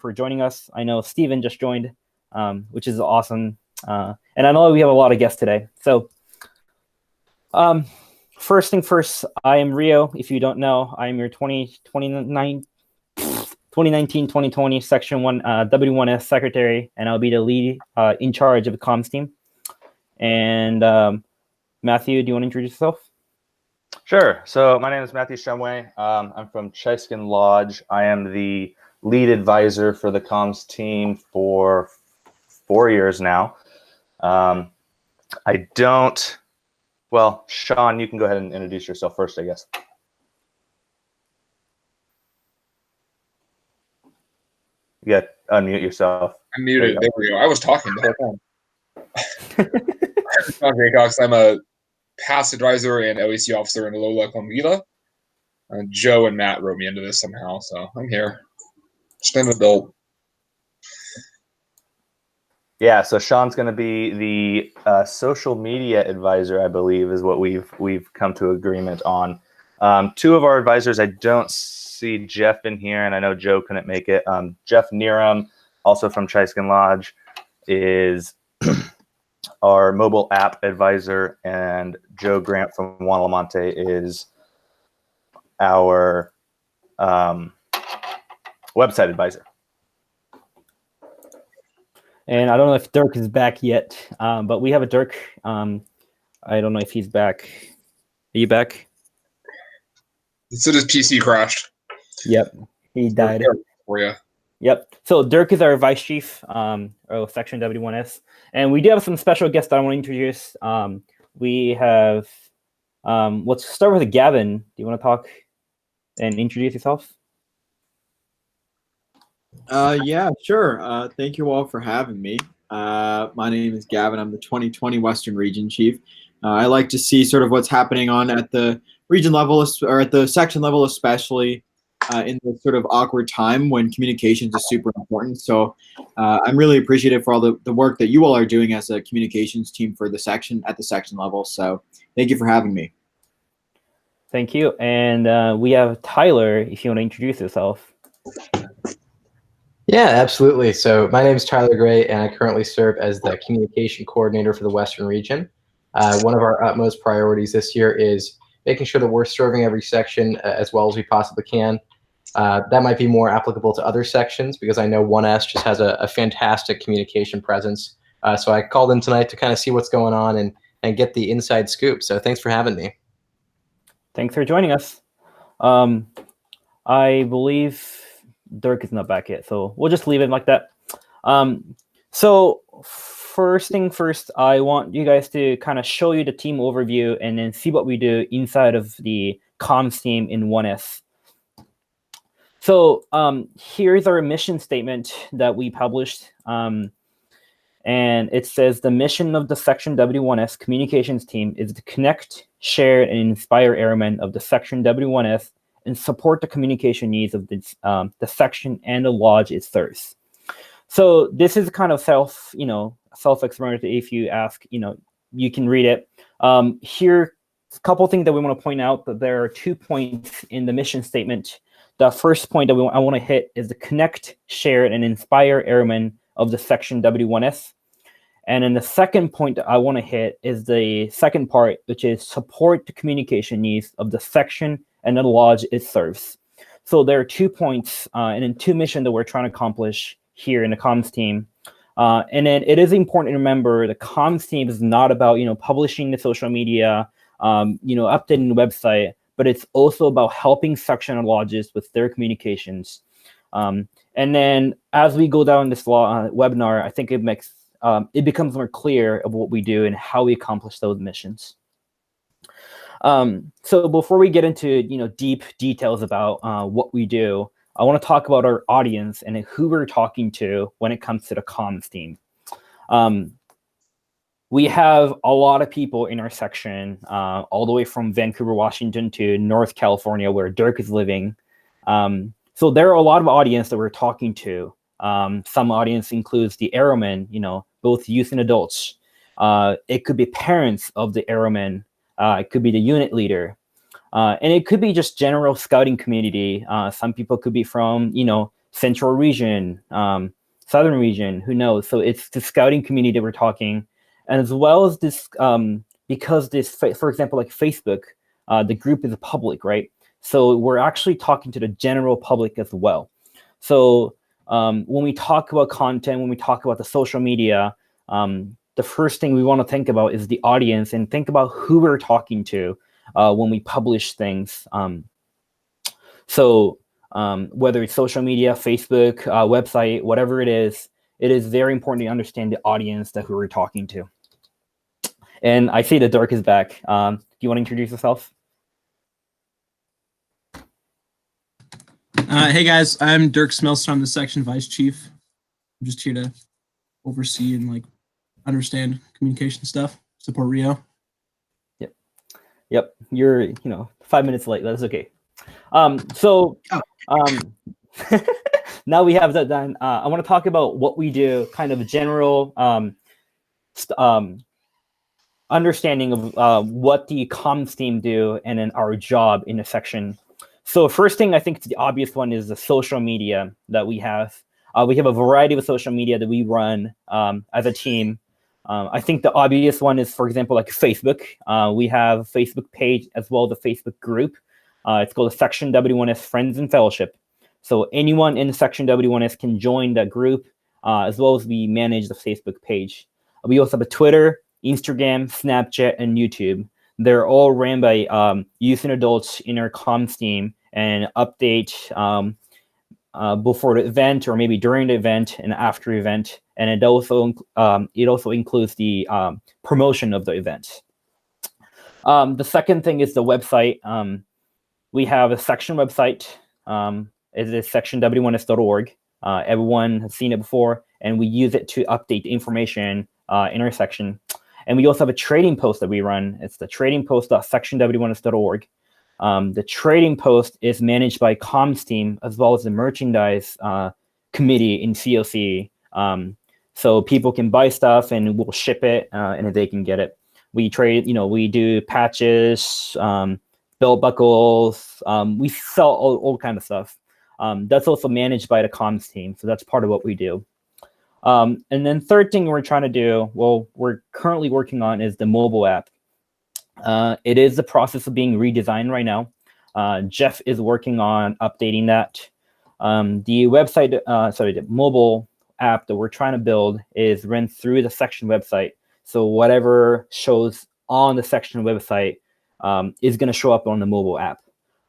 for joining us. I know Steven just joined, which is awesome. And I know we have a lot of guests today. So first thing first, I am Rio. If you don't know, I am your 2019-2020 Section 1 W1S Secretary, and I'll be the lead in charge of the comms team. And Matthew, do you want to introduce yourself? Sure. So my name is Matthew Shumway. I'm from Chiskin Lodge. I am the lead advisor for the comms team for 4 years now. Well, Sean, you can go ahead and introduce yourself first, I guess. You got to unmute yourself. I'm muted. There we go. I was talking the whole time. I'm Greg Cox. I'm a past advisor and OEC officer in Lola Convita. Joe and Matt wrote me into this somehow, so I'm here. Just an adult. Yeah, so Sean's going to be the social media advisor, I believe, is what we've come to agreement on. Two of our advisors, I don't see Jeff in here, and I know Joe couldn't make it. Jeff Neeram, also from Chiskin Lodge, is our mobile app advisor, and Joe Grant from Juan Lamonte is our website advisor. And I don't know if Dirk is back yet, but we have a Dirk. I don't know if he's back. Are you back? So his PC crashed. Yep, he died. For you. Yep. So Dirk is our vice chief of Section W1S, and we do have some special guests that I want to introduce. We have. Let's start with Gavin. Do you want to talk and introduce yourself? Yeah, sure. Thank you all for having me. My name is Gavin. I'm the 2020 Western Region Chief. I like to see sort of what's happening on at the region level or at the section level, especially in this sort of awkward time when communications is super important. So I'm really appreciative for all the work that you all are doing as a communications team for the section at the section level. So thank you for having me. Thank you. And we have Tyler, if you want to introduce yourself. Yeah, absolutely. So my name is Tyler Gray, and I currently serve as the communication coordinator for the Western region. One of our utmost priorities this year is making sure that we're serving every section as well as we possibly can. That might be more applicable to other sections because I know 1S just has a fantastic communication presence. So I called in tonight to kind of see what's going on and get the inside scoop. So thanks for having me. Thanks for joining us. I believe Dirk is not back yet, so we'll just leave it like that. So first thing first, I want you guys to kind of show you the team overview and then see what we do inside of the comms team in 1S. So here's our mission statement that we published. And it says the mission of the Section W1S communications team is to connect, share, and inspire airmen of the Section W1S and support the communication needs of the section and the lodge it serves. So this is kind of self-explanatory. If you ask, you can read it. Here, a couple things that we want to point out, that there are 2 points in the mission statement. The first point that I want to hit is to connect, share, and inspire airmen of the Section W1S. And then the second point that I want to hit is the second part, which is support the communication needs of the section and the lodge it serves. So there are 2 points and then 2 missions that we're trying to accomplish here in the comms team. And then it is important to remember the comms team is not about, publishing the social media, updating the website, but it's also about helping section and lodges with their communications. And then as we go down this webinar, I think it becomes more clear of what we do and how we accomplish those missions. So before we get into deep details about what we do, I want to talk about our audience and who we're talking to when it comes to the comms team. We have a lot of people in our section, all the way from Vancouver, Washington to North California, where Dirk is living. So there are a lot of audience that we're talking to. Some audience includes the Arrowmen, both youth and adults. It could be parents of the Arrowmen. It could be the unit leader. And it could be just general scouting community. Some people could be from, Central Region, Southern Region, who knows? So it's the scouting community that we're talking, and as well as this, because this, for example, like Facebook, the group is public, right? So we're actually talking to the general public as well. So when we talk about content, when we talk about the social media, the first thing we want to think about is the audience and think about who we're talking to when we publish things. So whether it's social media, Facebook, website, whatever it is very important to understand the audience that who we're talking to. And I see that Dirk is back. Do you want to introduce yourself? Hey guys, I'm Dirk Smelster. I'm the section vice chief. I'm just here to oversee and like understand communication stuff, support Rio. Yep. You're 5 minutes late. That's okay. Now we have that done. I want to talk about what we do, kind of a general understanding of what the comms team do, and then our job in the section. So first thing, I think it's the obvious one, is the social media that we have. We have a variety of social media that we run as a team. I think the obvious one is, for example, like Facebook. We have a Facebook page as well as a Facebook group. It's called the Section W1S Friends and Fellowship. So anyone in the Section W1S can join that group, as well as we manage the Facebook page. We also have a Twitter, Instagram, Snapchat, and YouTube. They're all ran by youth and adults in our comms team, and update before the event, or maybe during the event and after event. And it also includes the promotion of the event. The second thing is the website. We have a section website. It is sectionw1s.org. Everyone has seen it before, and we use it to update the information in our section. And we also have a trading post that we run. It's the trading post.sectionw1s.org. The trading post is managed by comms team as well as the merchandise committee in COC. So people can buy stuff and we'll ship it and they can get it. We trade, we do patches, belt buckles. We sell all kind of stuff. That's also managed by the comms team. So that's part of what we do. And then third thing we're trying to do, we're currently working on, is the mobile app. It is the process of being redesigned right now. Jeff is working on updating that. The website, the mobile app that we're trying to build is run through the section website. So whatever shows on the section website is going to show up on the mobile app.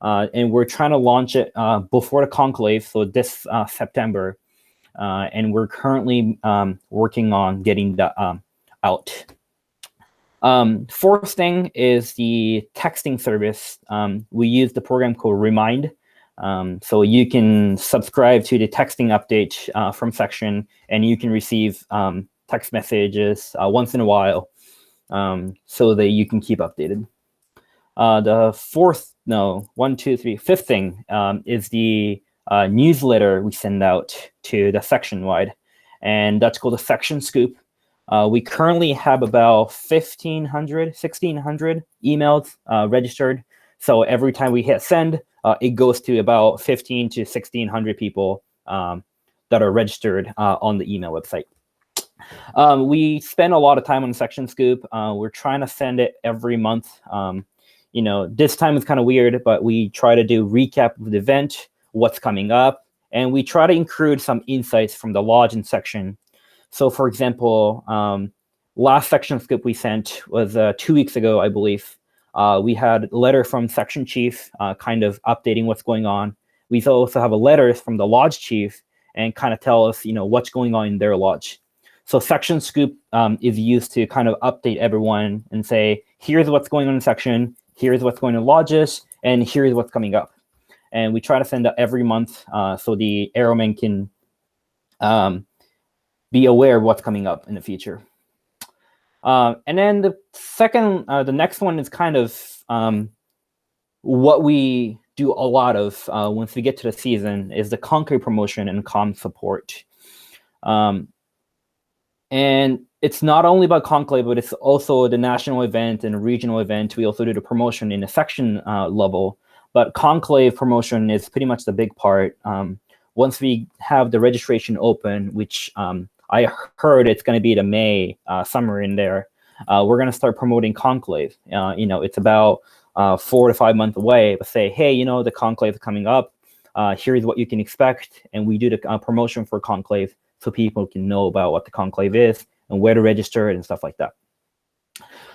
And we're trying to launch it before the conclave, so this September. And we're currently working on getting that out. Fourth thing is the texting service. We use the program called Remind. So you can subscribe to the texting update from section, and you can receive text messages once in a while, so that you can keep updated. The fifth thing is the newsletter we send out to the section wide, and that's called the Section Scoop. We currently have about 1,1600 emails registered. So every time we hit send, it goes to about 15 to 1,600 people that are registered on the email website. We spend a lot of time on Section Scoop. We're trying to send it every month. This time is kind of weird, but we try to do recap of the event, what's coming up, and we try to include some insights from the lodge and section. So for example, last Section Scoop we sent was 2 weeks ago, I believe. We had a letter from section chief kind of updating what's going on. We also have a letter from the lodge chief and kind of tell us, what's going on in their lodge. So Section Scoop is used to kind of update everyone and say, here's what's going on in section, here's what's going on in lodges, and here's what's coming up. And we try to send out every month so the Arrowmen can be aware of what's coming up in the future. And then the next one is kind of what we do a lot of once we get to the season, is the concrete promotion and comm support. And it's not only about conclave, but it's also the national event and regional event. We also do the promotion in the section level, but conclave promotion is pretty much the big part. once we have the registration open, which I heard it's going to be the May summer in there, we're going to start promoting Conclave. It's about 4 to 5 months away, but say, hey, the Conclave is coming up. Here's what you can expect. And we do the promotion for Conclave so people can know about what the Conclave is and where to register and stuff like that.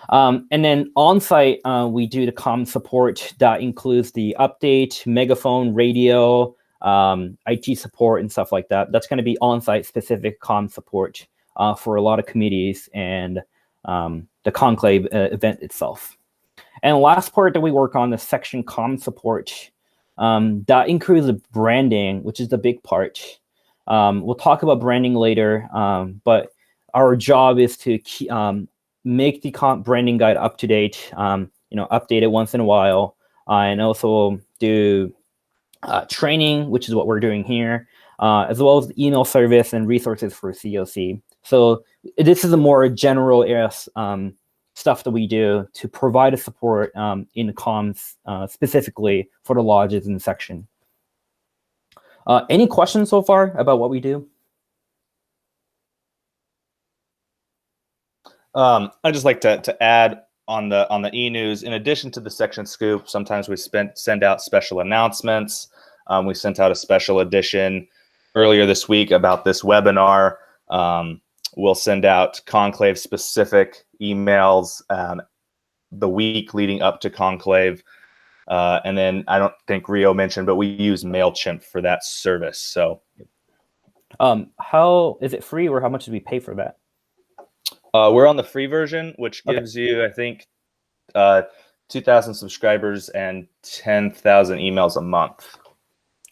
And then on site, we do the comm support that includes the update, megaphone, radio, IT support and stuff like that. That's going to be on site specific comm support for a lot of committees and the Conclave event itself. And the last part that we work on, the section comm support, that includes the branding, which is the big part. We'll talk about branding later, but our job is to make the branding guide up to date, update it once in a while, and also do training, which is what we're doing here, as well as the email service and resources for COC. So this is a more general area stuff that we do to provide a support in comms specifically for the lodges and section. Any questions so far about what we do? I'd just like to add on the e-news, in addition to the section scoop, sometimes we send out special announcements. We sent out a special edition earlier this week about this webinar. We'll send out Conclave specific emails the week leading up to Conclave. And then I don't think Rio mentioned, but we use MailChimp for that service. So how is it free, or how much do we pay for that? We're on the free version, which gives you, I think, 2,000 subscribers and 10,000 emails a month.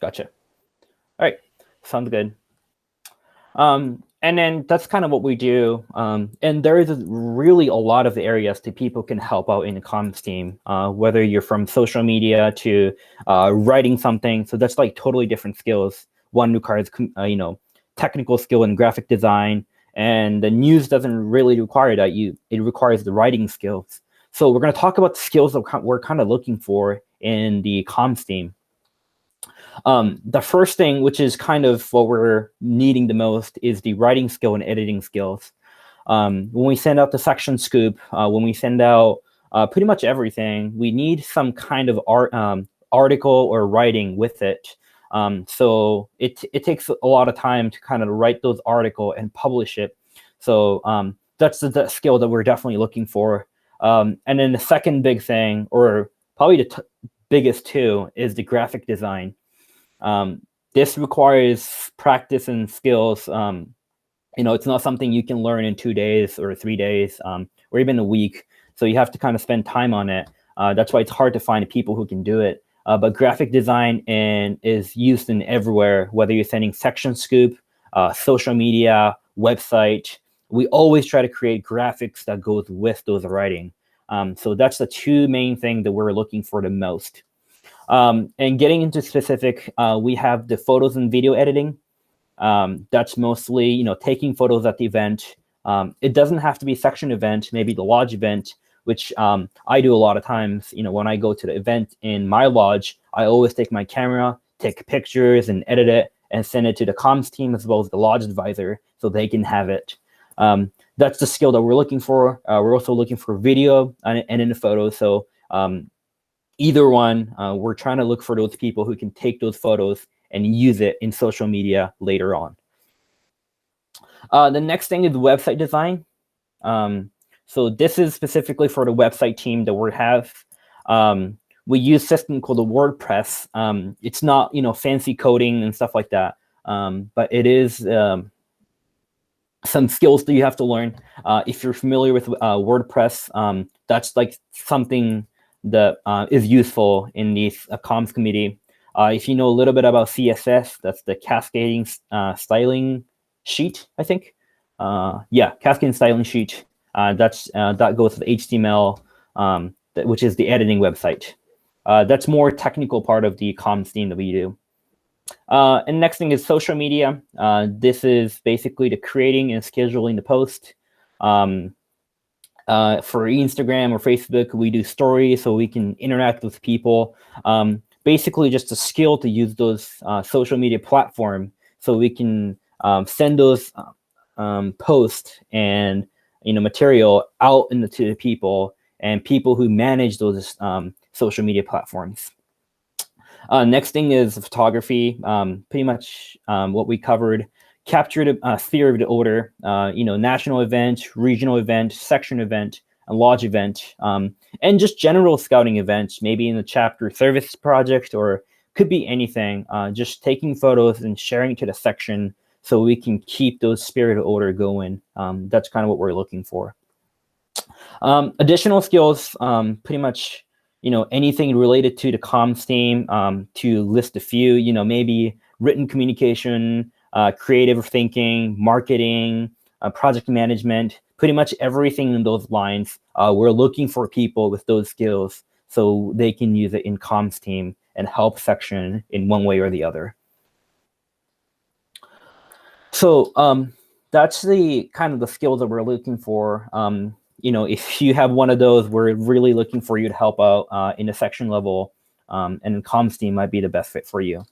Gotcha. All right, sounds good. And then that's kind of what we do. And there is really a lot of areas that people can help out in the comms team, whether you're from social media to writing something. So that's like totally different skills. One requires, technical skill in graphic design, and the news doesn't really require that. It requires the writing skills. So we're going to talk about the skills that we're kind of looking for in the comms team. The first thing, which is kind of what we're needing the most, is the writing skill and editing skills. When we send out the section scoop, when we send out pretty much everything, we need some kind of article or writing with it. So it takes a lot of time to kind of write those articles and publish it. So that's the skill that we're definitely looking for. And then the second big thing, or probably the biggest too, is the graphic design. This requires practice and skills. It's not something you can learn in 2 days or 3 days, or even a week. So you have to kind of spend time on it. That's why it's hard to find people who can do it. But graphic design is used in everywhere, whether you're sending section scoop, social media, website. We always try to create graphics that goes with those writing. So that's the two main things that we're looking for the most. And getting into specific, we have the photos and video editing. That's mostly, taking photos at the event. It doesn't have to be section event, maybe the lodge event, which I do a lot of times. When I go to the event in my lodge, I always take my camera, take pictures and edit it and send it to the comms team as well as the lodge advisor so they can have it. That's the skill that we're looking for. We're also looking for video and in the photos. So either one, we're trying to look for those people who can take those photos and use it in social media later on. The next thing is website design. So this is specifically for the website team that we have. We use a system called the WordPress. It's not, fancy coding and stuff like that, but it is some skills that you have to learn. If you're familiar with WordPress, that's like something that is useful in the comms committee. If you know a little bit about CSS, that's the cascading styling sheet, I think. Cascading styling sheet. That goes with HTML, which is the editing website. That's more technical part of the comms team that we do. And next thing is social media. This is basically the creating and scheduling the post. For Instagram or Facebook, we do stories so we can interact with people. basically just a skill to use those social media platform so we can send those posts and material out to the people and people who manage those social media platforms. Next thing is photography. Pretty much what we covered. Capture the theory of the order. National event, regional event, section event, a lodge event, and just general scouting events. Maybe in the chapter service project, or could be anything. Just taking photos and sharing it to the section so we can keep those spirit of order going. That's kind of what we're looking for. Additional skills, pretty much, anything related to the comms team, to list a few, maybe written communication, creative thinking, marketing, project management, pretty much everything in those lines. We're looking for people with those skills so they can use it in comms team and help section in one way or the other. So that's the kind of the skills that we're looking for. If you have one of those, we're really looking for you to help out in the section level, and comms team might be the best fit for you.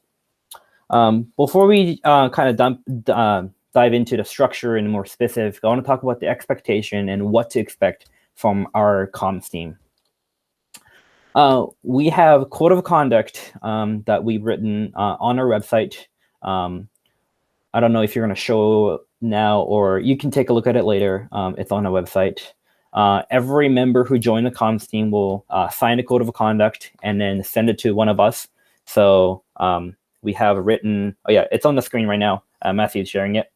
Before we kind of dive into the structure and more specific, I want to talk about the expectation and what to expect from our comms team. We have code of conduct that we've written on our website. I don't know if you're going to show now, or you can take a look at it later. It's on our website. Every member who joined the comms team will sign a code of conduct and then send it to one of us. So we have written, oh yeah, it's on the screen right now. Matthew's sharing it.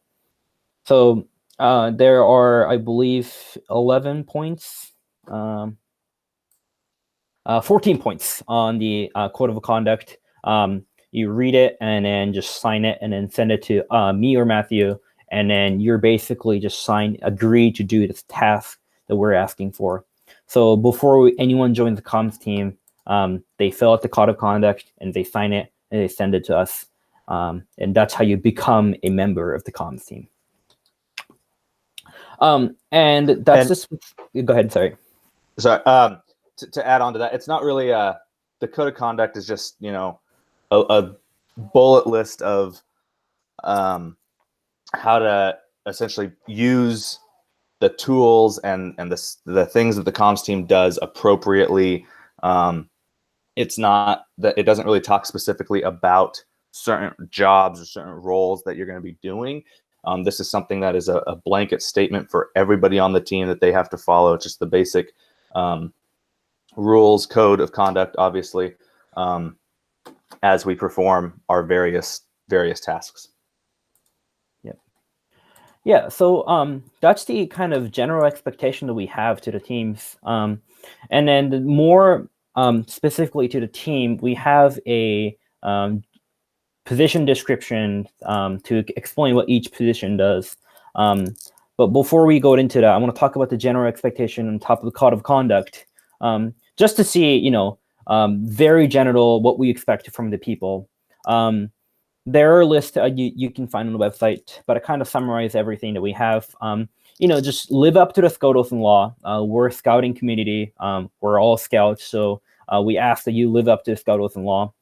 So there are, I believe, 11 points, 14 points on the code of conduct. You read it and then just sign it and then send it to me or Matthew. And then you're basically just agree to do this task that we're asking for. So before anyone joins the comms team, they fill out the code of conduct and they sign it and they send it to us. And that's how you become a member of the comms team. And that's just, go ahead, sorry. Sorry, to add on to that, it's not really, the code of conduct is just, a bullet list of how to essentially use the tools and the things that the comms team does appropriately. It's not that it doesn't really talk specifically about certain jobs or certain roles that you're going to be doing. This is something that is a blanket statement for everybody on the team that they have to follow. It's just the basic rules, code of conduct, obviously, as we perform our various tasks. Yeah, so that's the kind of general expectation that we have to the teams. And then more specifically to the team, we have a position description to explain what each position does. But before we go into that, I want to talk about the general expectation on top of the code of conduct, just to see, very general what we expect from the people. There are lists you can find on the website, but I kind of summarize everything that we have. Just live up to the Scouting law. We're a scouting community. We're all scouts, so we ask that you live up to the Scouting law.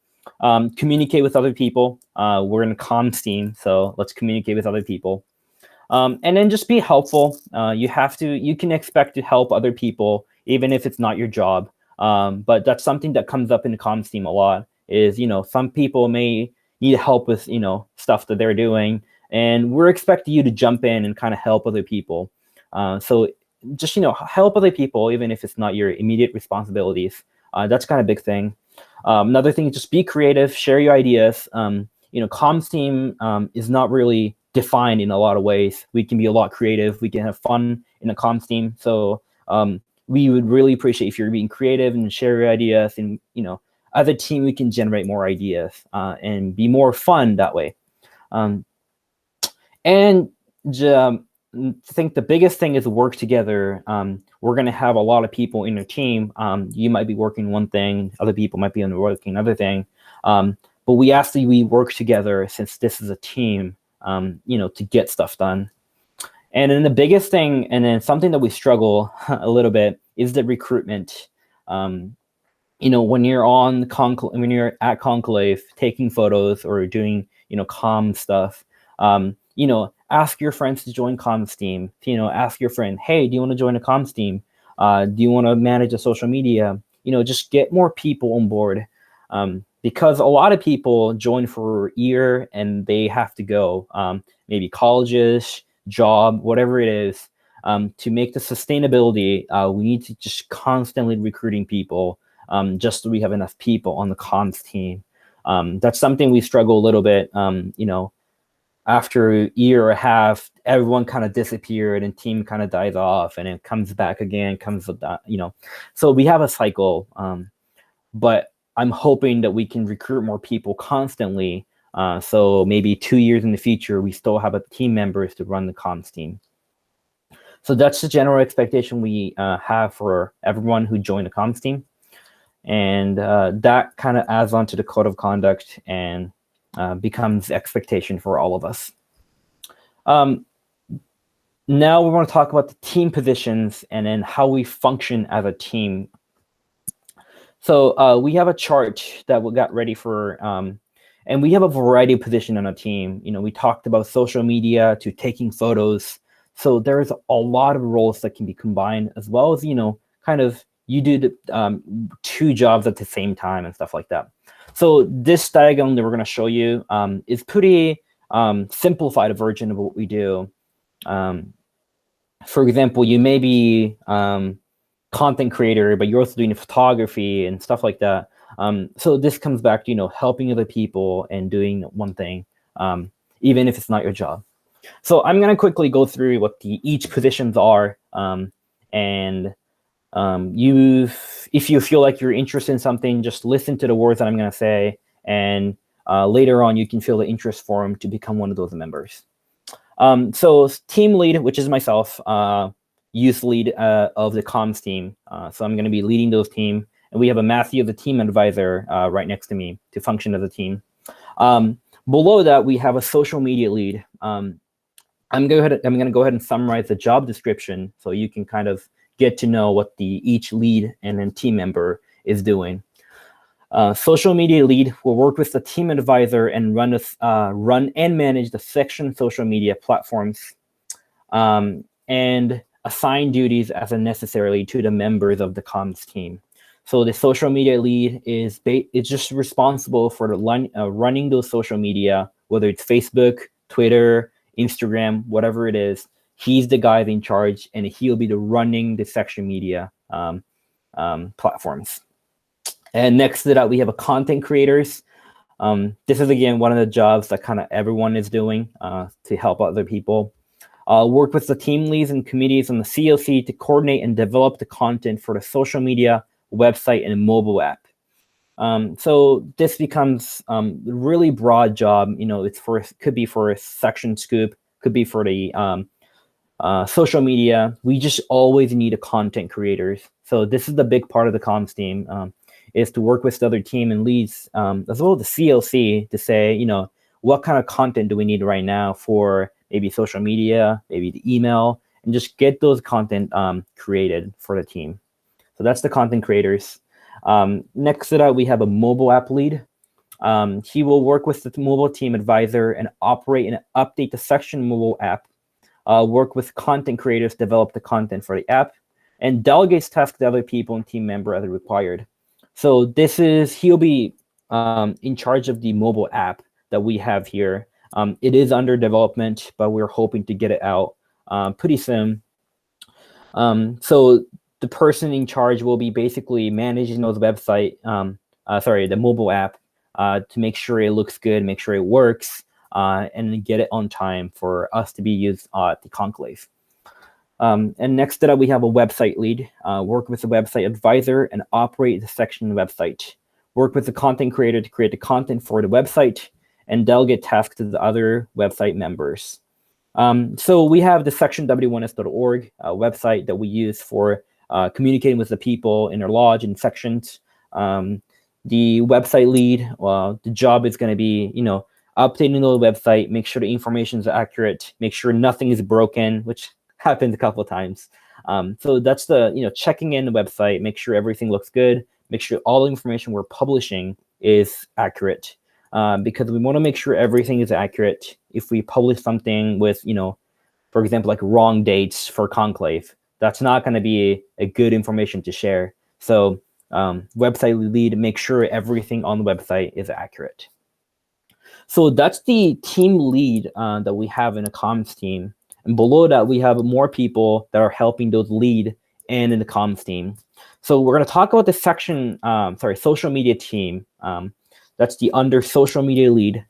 Communicate with other people. We're in a comms team, so let's communicate with other people. And then just be helpful. You can expect to help other people, even if it's not your job. But that's something that comes up in the comms team a lot, is, some people may need help with, stuff that they're doing, and we're expecting you to jump in and kind of help other people. So just, help other people, even if it's not your immediate responsibilities. That's kind of a big thing. Another thing, just be creative, share your ideas. Comms team is not really defined in a lot of ways. We can be a lot creative. We can have fun in a comms team. So we would really appreciate if you're being creative and share your ideas, and, as a team, we can generate more ideas and be more fun that way. And I think the biggest thing is work together. We're going to have a lot of people in your team. You might be working one thing, other people might be working another thing. But we ask that we work together, since this is a team, to get stuff done. And then the biggest thing, and then something that we struggle a little bit, is the recruitment. when you're when you're at conclave taking photos or doing comm stuff, ask your friends to join comms team. Ask your friend, hey, do you want to join a comms team? Do you want to manage a social media? Just get more people on board, because a lot of people join for a year and they have to go, maybe colleges, job, whatever it is. To make the sustainability, we need to just constantly recruiting people, just so we have enough people on the comms team. That's something we struggle a little bit. After a year or a half, everyone kind of disappeared and team kind of dies off and it comes back again, so we have a cycle. But I'm hoping that we can recruit more people constantly. So maybe 2 years in the future, we still have team members to run the comms team. So that's the general expectation we have for everyone who joined the comms team. And that kind of adds on to the code of conduct and becomes expectation for all of us. Now we want to talk about the team positions and then how we function as a team. So we have a chart that we got ready for, and we have a variety of positions on a team. We talked about social media to taking photos. So there's a lot of roles that can be combined, as well as, kind of you do the, 2 jobs at the same time and stuff like that. So this diagram that we're going to show you is pretty simplified version of what we do. For example, you may be content creator, but you're also doing photography and stuff like that. So this comes back to, helping other people and doing one thing, even if it's not your job. So I'm going to quickly go through what each positions are. And if you feel like you're interested in something, just listen to the words that I'm going to say. And later on, you can feel the interest for them to become one of those members. So team lead, which is myself, youth lead of the comms team. So I'm going to be leading those team. And we have a Matthew, the team advisor, right next to me to function as a team. Below that, we have a social media lead. I'm going to go ahead and summarize the job description so you can kind of get to know what each lead and then team member is doing. Social media lead will work with the team advisor and run and manage the section social media platforms, and assign duties as necessary to the members of the comms team. So the social media lead is just responsible for running those social media, whether it's Facebook, Twitter, Instagram, whatever it is. He's the guy in charge, and he'll be running the section media platforms. And next to that, we have a content creators. This is, again, one of the jobs that kind of everyone is doing to help other people. Work with the team leads and committees on the COC to coordinate and develop the content for the social media, website, and mobile app. So this becomes a really broad job. Could be for a section scoop, could be for the social media. We just always need a content creators. So this is the big part of the comms team, is to work with the other team and leads, as well as the CLC, to say, what kind of content do we need right now for maybe social media, maybe the email, and just get those content created for the team. So that's the content creators. Next to that, we have a mobile app lead. He will work with the mobile team advisor and operate and update the section mobile app, work with content creators, develop the content for the app, and delegates tasks to other people and team member as required. So he'll be in charge of the mobile app that we have here. It is under development, but we're hoping to get it out pretty soon. So the person in charge will be basically managing those the mobile app, to make sure it looks good, make sure it works, and get it on time for us to be used at the conclave. And next to that, we have a website lead, work with the website advisor and operate the section website, work with the content creator to create the content for the website, and delegate tasks to the other website members. So we have the section w1s.org website that we use for communicating with the people in our lodge and sections. The website lead, the job is going to be, updating the website, make sure the information is accurate, make sure nothing is broken, which happens a couple of times. So that's the, checking in the website, make sure everything looks good, make sure all the information we're publishing is accurate, because we want to make sure everything is accurate. If we publish something with, for example, like wrong dates for conclave, that's not going to be a good information to share. So website lead, make sure everything on the website is accurate. So that's the team lead that we have in the comms team. And below that, we have more people that are helping those lead and in the comms team. So we're going to talk about the section, social media team. That's the under social media lead.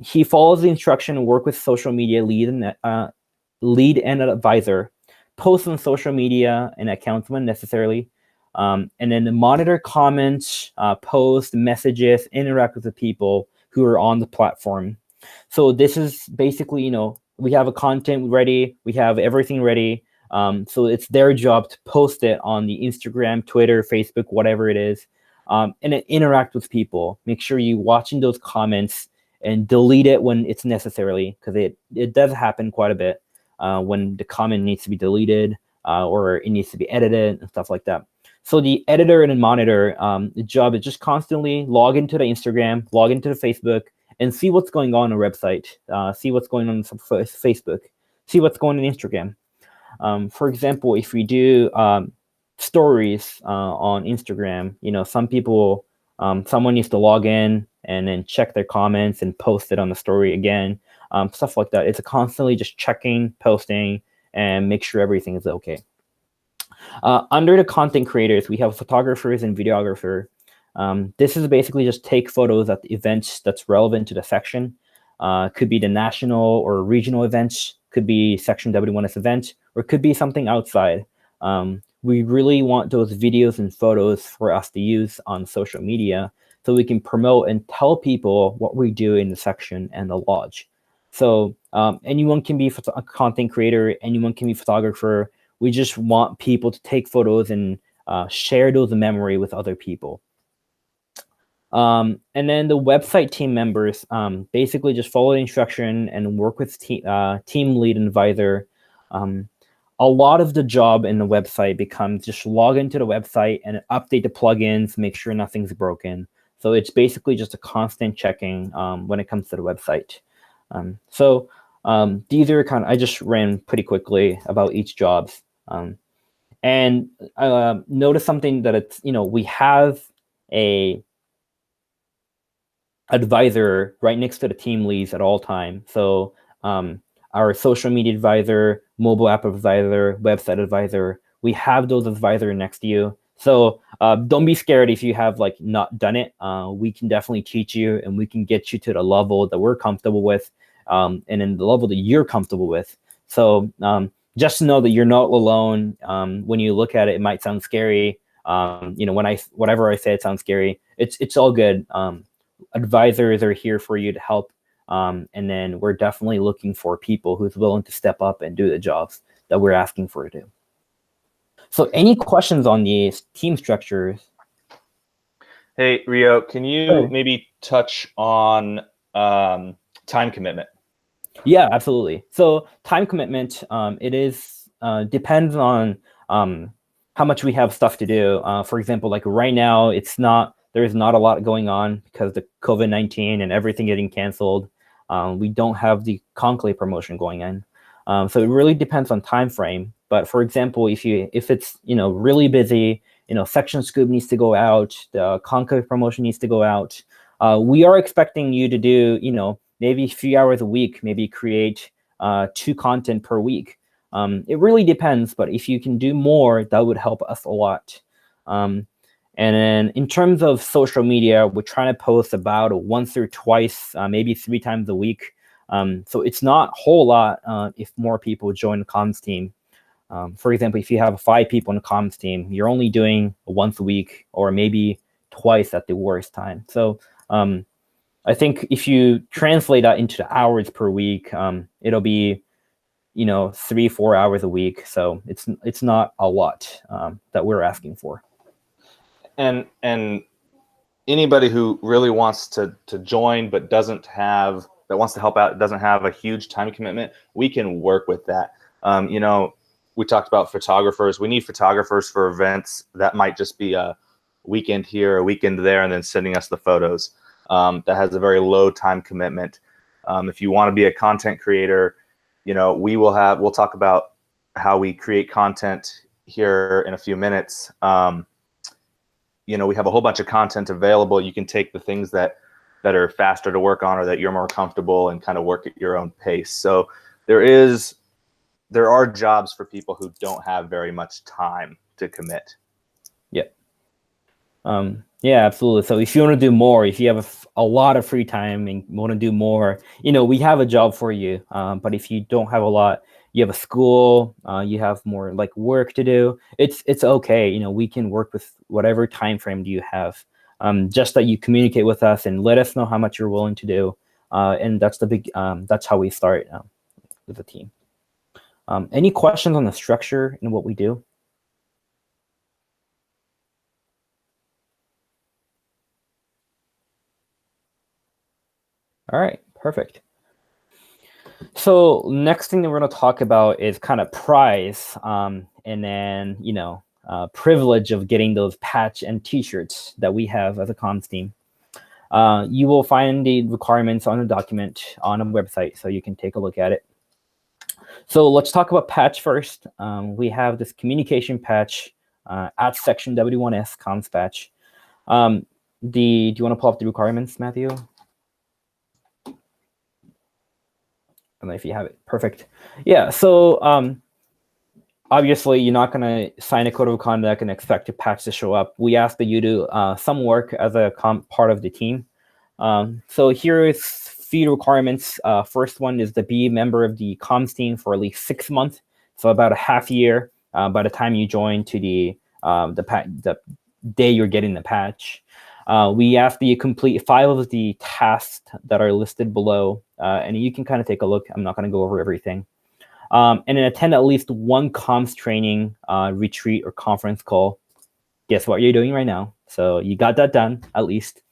He follows the instruction to work with social media lead and advisor, post on social media and accounts when necessarily, and then monitor comments, post messages, interact with the people who are on the platform. So this is basically, we have a content ready, we have everything ready. So it's their job to post it on the Instagram, Twitter, Facebook, whatever it is, and then interact with people. Make sure you watching those comments and delete it when it's necessarily, because it does happen quite a bit when the comment needs to be deleted or it needs to be edited and stuff like that. So the editor and monitor, the job is just constantly log into the Instagram, log into the Facebook, and see what's going on the website, see what's going on Facebook, see what's going on Instagram. For example, if we do stories on Instagram, some people, someone needs to log in and then check their comments and post it on the story again, stuff like that. It's constantly just checking, posting, and make sure everything is okay. Under the content creators, we have photographers and videographer. This is basically just take photos at the events that's relevant to the section. Could be the national or regional events, could be Section W1S event, or could be something outside. We really want those videos and photos for us to use on social media so we can promote and tell people what we do in the section and the lodge. So anyone can be a content creator, anyone can be a photographer. We just want people to take photos and share those in memory with other people. And then the website team members basically just follow the instruction and work with team lead and advisor. A lot of the job in the website becomes just log into the website and update the plugins, make sure nothing's broken. So it's basically just a constant checking when it comes to the website. These are I just ran pretty quickly about each job. And notice something that it's, we have a advisor right next to the team leads at all time. So our social media advisor, mobile app advisor, website advisor, we have those advisors next to you. So don't be scared if you have not done it. We can definitely teach you and we can get you to the level that we're comfortable with and in the level that you're comfortable with. So just know that you're not alone. When you look at it, it might sound scary. Whatever I say, it sounds scary. It's all good. Advisors are here for you to help. And then we're definitely looking for people who's willing to step up and do the jobs that we're asking for to do. So any questions on these team structures? Hey, Rio, can you maybe touch on time commitment? Yeah, absolutely. So time commitment, it is depends on how much we have stuff to do. For example, like right now, there's not a lot going on because of the COVID-19 and everything getting canceled. We don't have the conclave promotion going in. So it really depends on time frame. But for example, if it's really busy, section scoop needs to go out, the conclave promotion needs to go out. We are expecting you to do maybe a few hours a week, maybe create 2 content per week. It really depends, but if you can do more, that would help us a lot. And then in terms of social media, we're trying to post about once or twice, maybe 3 times a week. So it's not a whole lot if more people join the comms team. For example, if you have 5 people in the comms team, you're only doing once a week or maybe twice at the worst time. So I think if you translate that into the hours per week, it'll be 3-4 hours a week. So it's not a lot that we're asking for. And anybody who really wants to join but wants to help out, doesn't have a huge time commitment, we can work with that. We talked about photographers. We need photographers for events that might just be a weekend here, a weekend there, and then sending us the photos. That has a very low time commitment. If you want to be a content creator, we'll talk about how we create content here in a few minutes. We have a whole bunch of content available. You can take the things that are faster to work on or that you're more comfortable and kind of work at your own pace. So there are jobs for people who don't have very much time to commit. Yep. Yeah, absolutely. So if you want to do more, if you have a lot of free time and want to do more, we have a job for you. But if you don't have a lot, you have a school, you have more like work to do, it's okay. We can work with whatever time frame do you have. Just that you communicate with us and let us know how much you're willing to do. And that's that's how we start with the team. Any questions on the structure and what we do? All right, perfect. So next thing that we're going to talk about is kind of prize, and then privilege of getting those patch and T-shirts that we have as a comms team. You will find the requirements on a document on a website, so you can take a look at it. So let's talk about patch first. We have this communication patch at section W1S comms patch. Do you want to pull up the requirements, Matthew? I don't know if you have it. Perfect. Yeah. So obviously, you're not going to sign a code of conduct and expect your patch to show up. We ask that you do some work as a part of the team. So here is few requirements. First one is to be a member of the comms team for at least 6 months. So about a half year by the time you join to the day you're getting the patch. We ask that you complete 5 of the tasks that are listed below, and you can kind of take a look. I'm not going to go over everything. And then attend at least 1 comms training, retreat, or conference call. Guess what you're doing right now? So you got that done, at least.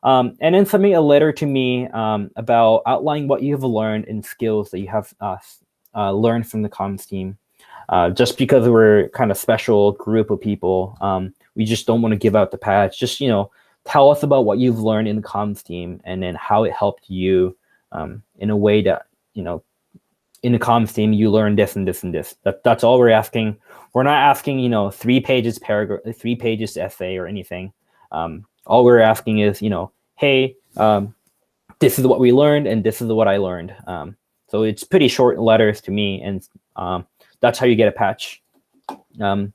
And then submit a letter to me about outlining what you have learned and skills that you have learned from the comms team. Just because we're kind of special group of people, we just don't want to give out the patch. Just, tell us about what you've learned in the comms team and then how it helped you in a way that, in the comms team, you learned this and this and this. That's all we're asking. We're not asking, 3 pages paragraph, 3 pages essay or anything. All we're asking is, hey, this is what we learned and this is what I learned. So it's pretty short letters to me, and that's how you get a patch.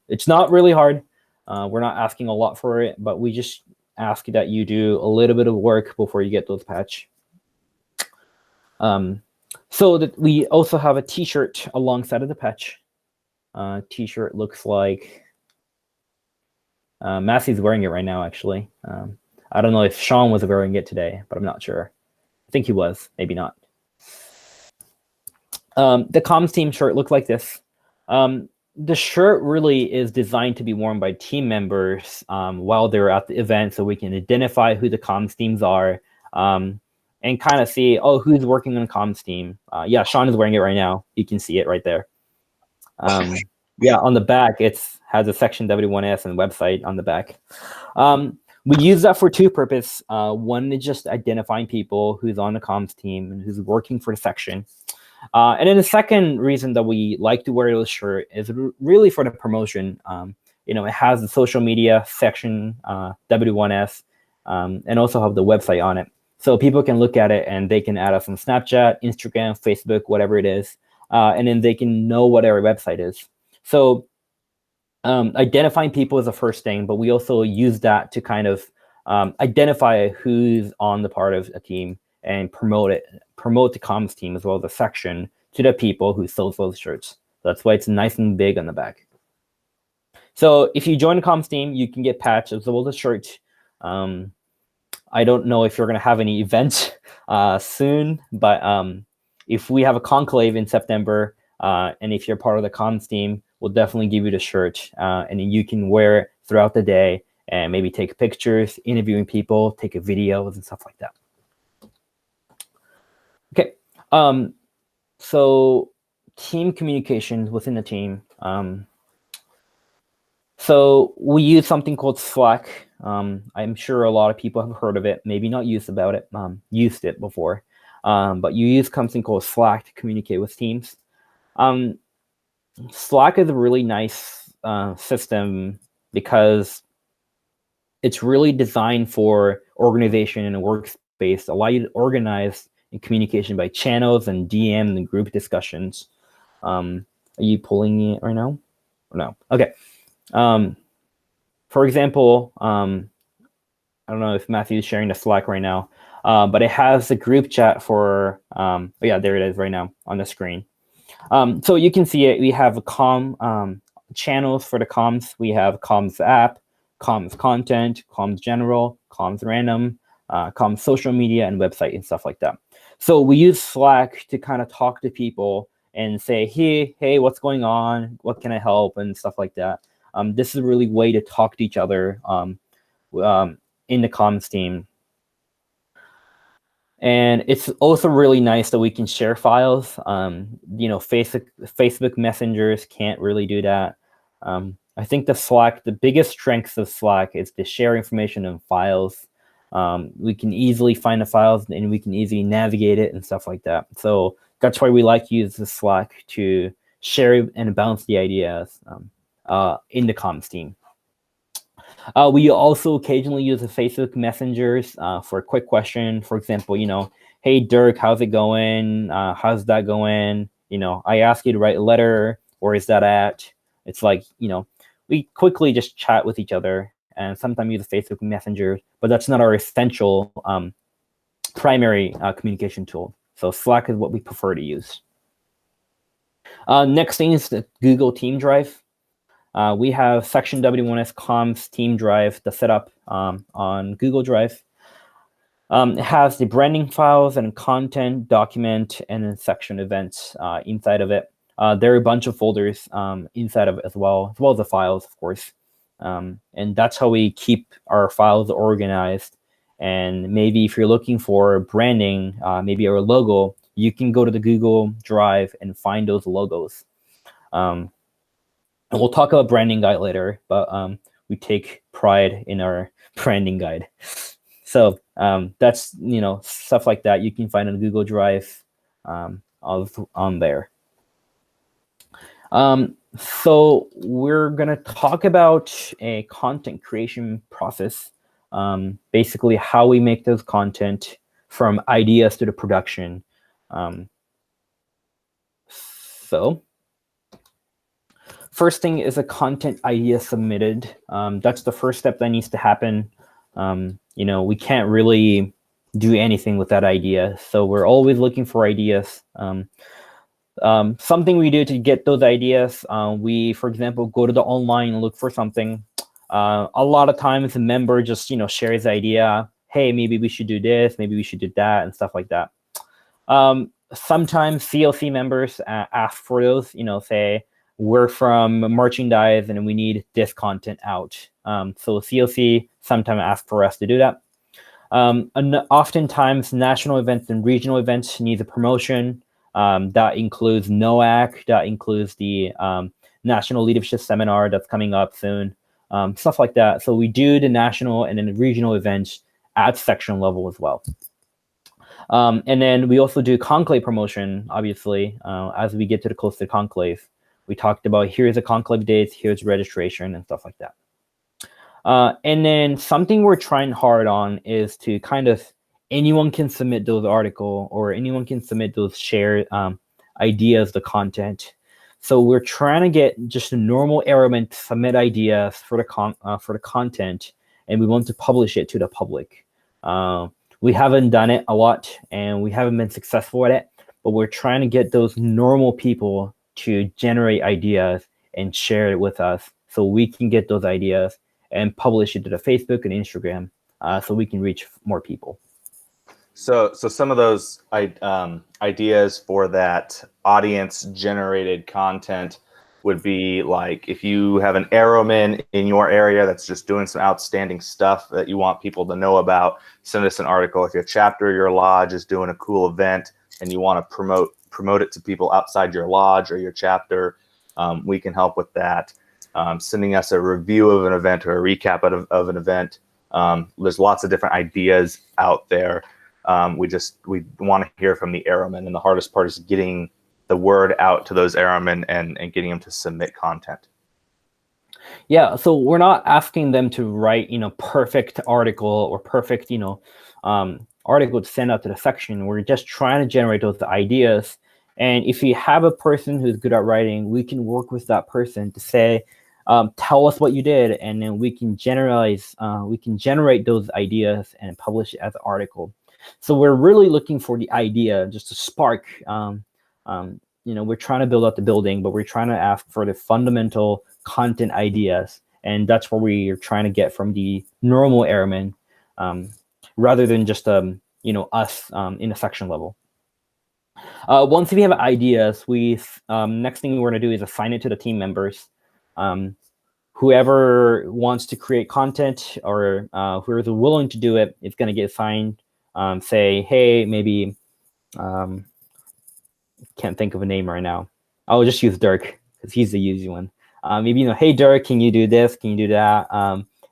It's not really hard. We're not asking a lot for it, but we just ask that you do a little bit of work before you get those patch. So that we also have a T-shirt alongside of the patch. T-shirt looks like Massey's wearing it right now, actually. I don't know if Sean was wearing it today, but I'm not sure. I think he was, maybe not. The comms team shirt looks like this. The shirt really is designed to be worn by team members while they're at the event, so we can identify who the comms teams are and kind of see, who's working on the comms team. Yeah, Sean is wearing it right now. You can see it right there. Yeah, on the back, it has a section W1S and website on the back. We use that for 2 purposes. One is just identifying people who's on the comms team and who's working for the section. And then the second reason that we like to wear this shirt is really for the promotion. It has the social media section, W1S, and also have the website on it. So people can look at it and they can add us on Snapchat, Instagram, Facebook, whatever it is. And then they can know what our website is. So identifying people is the first thing, but we also use that to kind of identify who's on the part of a team and promote the comms team as well as the section to the people who sell those shirts. That's why it's nice and big on the back. So if you join the comms team, you can get patch as well as a shirt. I don't know if you're going to have any events soon, but if we have a conclave in September, and if you're part of the comms team, we'll definitely give you the shirt, and then you can wear it throughout the day and maybe take pictures, interviewing people, take videos and stuff like that. Okay, so team communications within the team. So we use something called Slack. I'm sure a lot of people have heard of it, maybe not used it before. But you use something called Slack to communicate with teams. Slack is a really nice system because it's really designed for organization in a workspace, allow you to organize in communication by channels and DM and group discussions. Are you pulling it right now? Or no? Okay. For example, I don't know if Matthew is sharing the Slack right now, but it has the group chat for, oh yeah, there it is right now on the screen. So you can see it. We have a channels for the comms. We have comms app, comms content, comms general, comms random, comms social media, and website and stuff like that. So we use Slack to kind of talk to people and say, hey, what's going on? What can I help? And stuff like that. This is a really way to talk to each other in the comms team. And it's also really nice that we can share files. Facebook messengers can't really do that. I think the biggest strength of Slack is to share information and files. We can easily find the files and we can easily navigate it and stuff like that. So that's why we like to use the Slack to share and bounce the ideas in the comms team. We also occasionally use the Facebook messengers for a quick question. For example, hey, Dirk, how's it going? How's that going? I ask you to write a letter. Where is that at? It's like, we quickly just chat with each other and sometimes use the Facebook messenger, but that's not our essential primary communication tool. So Slack is what we prefer to use. Next thing is the Google Team Drive. We have section W1S comms team drive to set up on Google Drive. It has the branding files and content, document, and then section events inside of it. There are a bunch of folders inside of it as well as the files, of course. And that's how we keep our files organized. And maybe if you're looking for branding, maybe our logo, you can go to the Google Drive and find those logos. And we'll talk about branding guide later, but we take pride in our branding guide. So that's, stuff like that you can find on Google Drive on there. So we're going to talk about a content creation process, basically how we make those content from ideas to the production. So first thing is a content idea submitted. That's the first step that needs to happen. We can't really do anything with that idea. So we're always looking for ideas. Something we do to get those ideas, we, for example, go to the online and look for something. A lot of times a member just, shares the idea. Hey, maybe we should do this, maybe we should do that, and stuff like that. Sometimes CLC members ask for those, say, we're from merchandise and we need this content out. So CLC sometimes ask for us to do that. And oftentimes national events and regional events need a promotion. That includes NOAC, that includes the National Leadership Seminar that's coming up soon, stuff like that. So we do the national and then the regional events at section level as well. And then we also do conclave promotion, obviously, as we get to the close to the conclave. We talked about here's the conclave dates, here's registration and stuff like that. And then something we're trying hard on is to kind of, anyone can submit those articles or anyone can submit those shared ideas, the content. So we're trying to get just a normal Arrowmen to submit ideas for the content, and we want to publish it to the public. We haven't done it a lot and we haven't been successful at it, but we're trying to get those normal people to generate ideas and share it with us so we can get those ideas and publish it to the Facebook and Instagram so we can reach more people. So some of those ideas for that audience-generated content would be like if you have an Arrowman in your area that's just doing some outstanding stuff that you want people to know about, send us an article. If your chapter, your lodge is doing a cool event and you want to promote it to people outside your lodge or your chapter, we can help with that. sending us a review of an event or a recap of an event. There's lots of different ideas out there. We want to hear from the Arrowmen, and the hardest part is getting the word out to those Arrowmen and getting them to submit content. Yeah, so we're not asking them to write, perfect article or perfect, article to send out to the section. We're just trying to generate those ideas. And if you have a person who's good at writing, we can work with that person to say, tell us what you did, and then we can generate those ideas and publish it as an article. So we're really looking for the idea, just to spark. We're trying to build out the building, but we're trying to ask for the fundamental content ideas, and that's where we are trying to get from the normal Arrowmen, rather than just us in a section level. Once we have ideas, next thing we're going to do is assign it to the team members. Whoever wants to create content or whoever's willing to do it is going to get assigned. Say, hey, maybe can't think of a name right now. I'll just use Dirk because he's the easy one. Maybe, hey, Dirk, can you do this? Can you do that?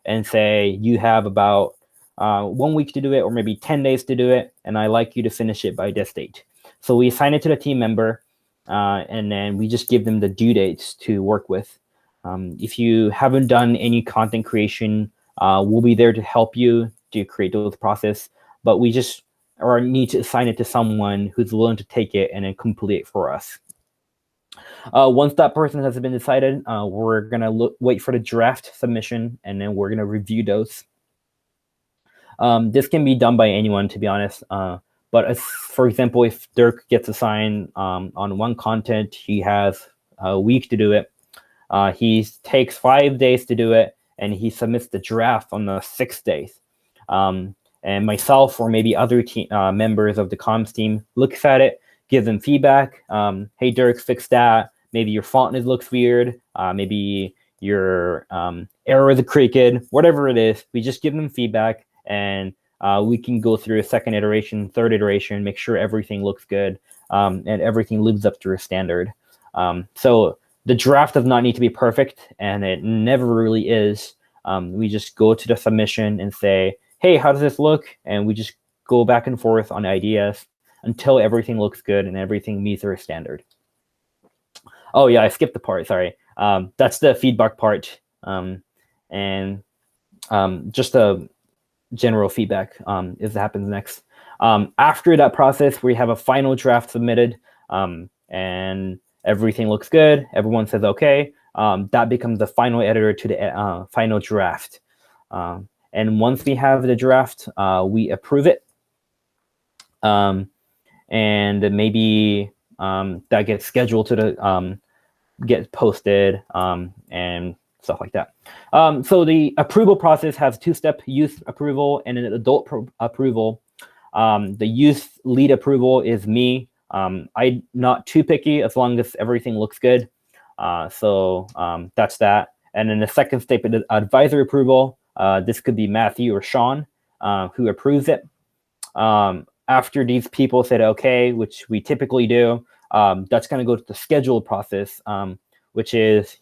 And say you have about 1 week to do it, or maybe 10 days to do it, and I like you to finish it by this date. So we assign it to the team member, and then we just give them the due dates to work with. If you haven't done any content creation, we'll be there to help you to create those process, but we just need to assign it to someone who's willing to take it and then complete it for us. Once that person has been decided, we're going to wait for the draft submission, and then we're going to review those. This can be done by anyone, to be honest. But for example, if Dirk gets assigned on one content, he has a week to do it. He takes 5 days to do it, and he submits the draft on the 6th day. And myself or maybe other members of the comms team looks at it, gives them feedback. Hey, Dirk, fix that. Maybe your font looks weird. Maybe your arrow is crooked. Whatever it is, we just give them feedback, and we can go through a second iteration, third iteration, make sure everything looks good, and everything lives up to a standard. So the draft does not need to be perfect, and it never really is. We just go to the submission and say, hey, how does this look? And we just go back and forth on ideas until everything looks good and everything meets our standard. Oh yeah, I skipped the part, sorry. That's the feedback part. And just a general feedback is that happens next. After that process, we have a final draft submitted, and everything looks good. Everyone says okay. That becomes the final editor to the final draft. And once we have the draft, we approve it. And maybe that gets scheduled to the get posted and stuff like that. So the approval process has 2-step: youth approval and an adult approval. The youth lead approval is me. I'm not too picky as long as everything looks good. So that's that. And then the second step is advisor approval. This could be Matthew or Sean who approves it. After these people said okay, which we typically do, that's going to go to the scheduled process, which is,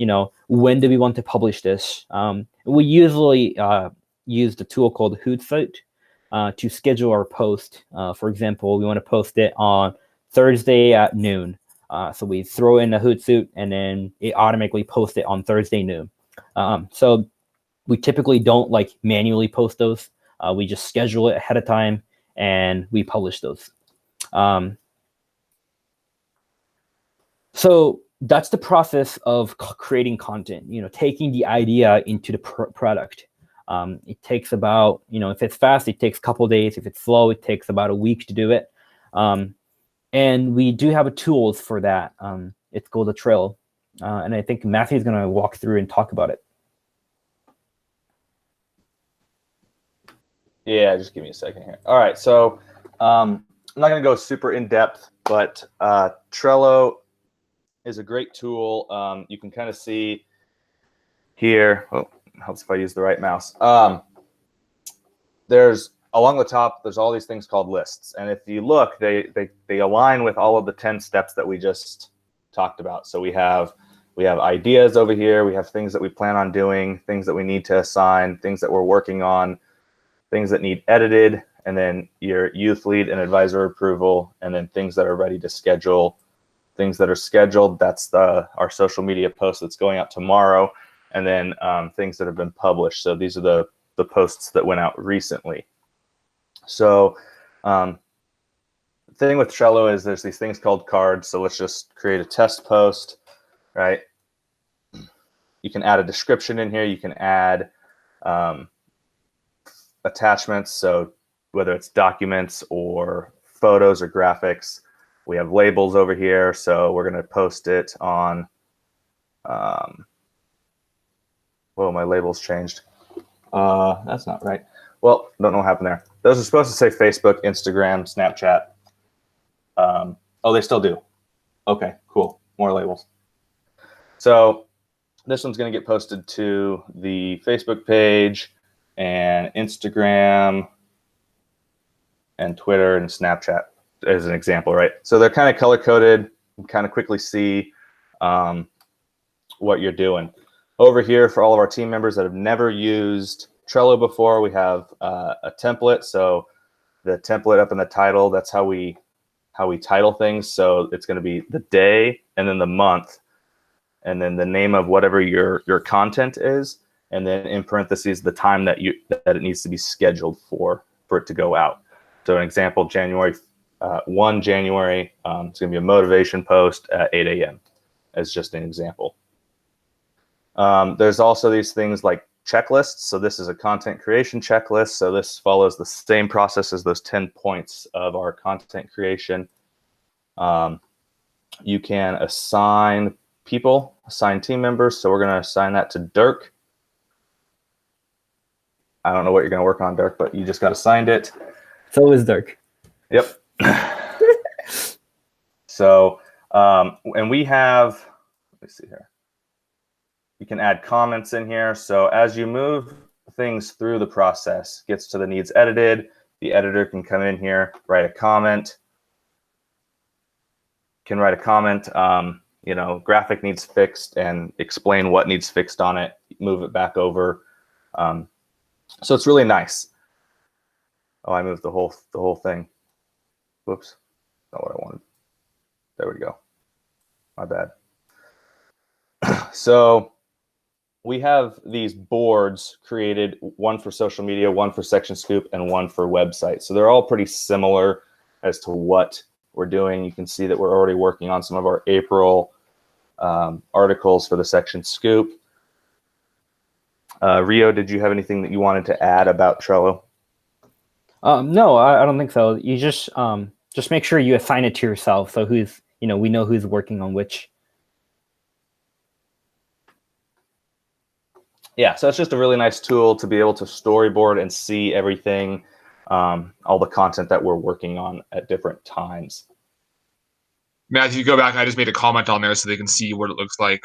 when do we want to publish this? We usually use the tool called Hootsuite to schedule our post. For example, we want to post it on Thursday at noon. So we throw in a Hootsuite, and then it automatically posts it on Thursday noon. So we typically don't manually post those. We just schedule it ahead of time, and we publish those. So that's the process of creating content, taking the idea into the product. It takes about, if it's fast, it takes a couple days. If it's slow, it takes about a week to do it. And we do have tools for that. It's called a Trail. And I think Matthew's going to walk through and talk about it. Yeah, just give me a second here. All right, so I'm not going to go super in depth, but Trello is a great tool. You can kind of see here. Oh, helps if I use the right mouse. There's along the top. There's all these things called lists, and if you look, they align with all of the 10 steps that we just talked about. So we have We have ideas over here. We have things that we plan on doing, things that we need to assign, things that we're working on, things that need edited, and then your youth lead and advisor approval, and then things that are ready to schedule. Things that are scheduled, that's our social media post that's going out tomorrow, and then things that have been published. So these are the posts that went out recently. So the thing with Trello is there's these things called cards. So let's just create a test post. Right? You can add a description in here. You can add attachments. So whether it's documents or photos or graphics, we have labels over here. So we're going to post it on, whoa, my labels changed. That's not right. Well, don't know what happened there. Those are supposed to say Facebook, Instagram, Snapchat. Oh, they still do. Okay, cool. More labels. So this one's going to get posted to the Facebook page and Instagram and Twitter and Snapchat as an example, right? So they're kind of color-coded. You can kind of quickly see what you're doing. Over here, for all of our team members that have never used Trello before, we have a template. So the template up in the title, that's how we title things. So it's going to be the day and then the month, and then the name of whatever your content is, and then in parentheses the time that it needs to be scheduled for it to go out. So an example, January 1 January, it's going to be a motivation post at 8 a.m. as just an example. There's also these things like checklists. So this is a content creation checklist. So this follows the same process as those 10 points of our content creation. You can assign people, assign team members. So we're going to assign that to Dirk. I don't know what you're going to work on, Dirk, but you just got assigned it. So is Dirk. Yep. So, and we have, let me see here. You can add comments in here. So as you move things through the process, gets to the needs edited, the editor can come in here, write a comment. Can write a comment, graphic needs fixed, and explain what needs fixed on it, move it back over. So it's really nice. Oh, I moved the whole thing. Whoops, not what I wanted. There we go. My bad. So we have these boards created, one for social media, one for Section Scoop, and one for website. So they're all pretty similar as to what we're doing. You can see that we're already working on some of our April articles for the Section Scoop. Rio, did you have anything that you wanted to add about Trello? No, I don't think so. You just make sure you assign it to yourself. So we know who's working on which. Yeah, so it's just a really nice tool to be able to storyboard and see everything, all the content that we're working on at different times. Matthew, you go back. I just made a comment on there so they can see what it looks like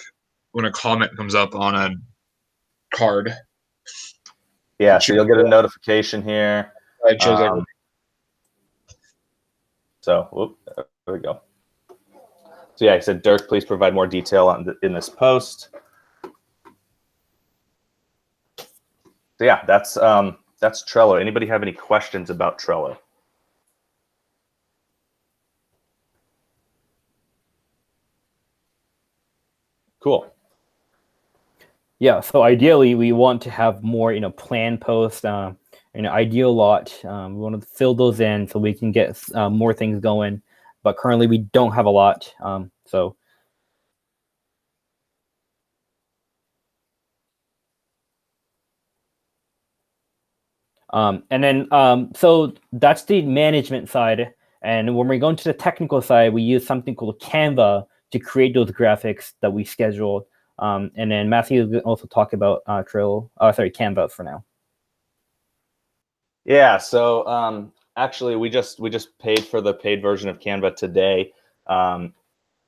when a comment comes up on a card. Yeah, so you'll get a notification here. It shows everything. So, there we go. So yeah, I said, Dirk, please provide more detail in this post. So yeah, that's Trello. Anybody have any questions about Trello? Cool. Yeah, so ideally we want to have more, plan posts, ideal lot. We want to fill those in so we can get more things going. But currently we don't have a lot. So that's the management side. And when we go into the technical side, we use something called Canva to create those graphics that we scheduled. And then Matthew will also talk about Canva for now. Yeah, so actually we just paid for the paid version of Canva today.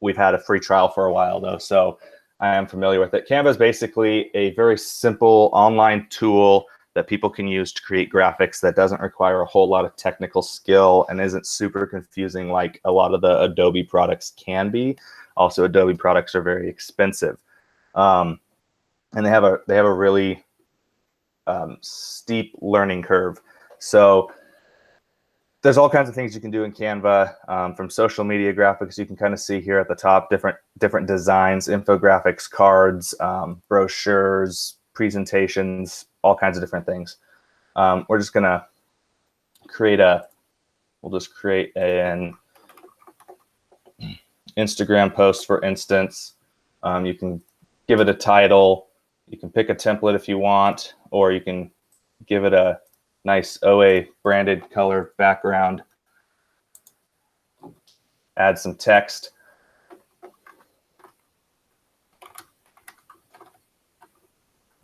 We've had a free trial for a while though, so I am familiar with it. Canva is basically a very simple online tool that people can use to create graphics that doesn't require a whole lot of technical skill and isn't super confusing like a lot of the Adobe products can be. Also, Adobe products are very expensive. And they have a really steep learning curve. So there's all kinds of things you can do in Canva, from social media graphics. You can kind of see here at the top different designs, infographics, cards, brochures, presentations, all kinds of different things. We're just gonna we'll just create an Instagram post, for instance. You can give it a title. You can pick a template if you want, or you can give it a nice OA branded color background. Add some text.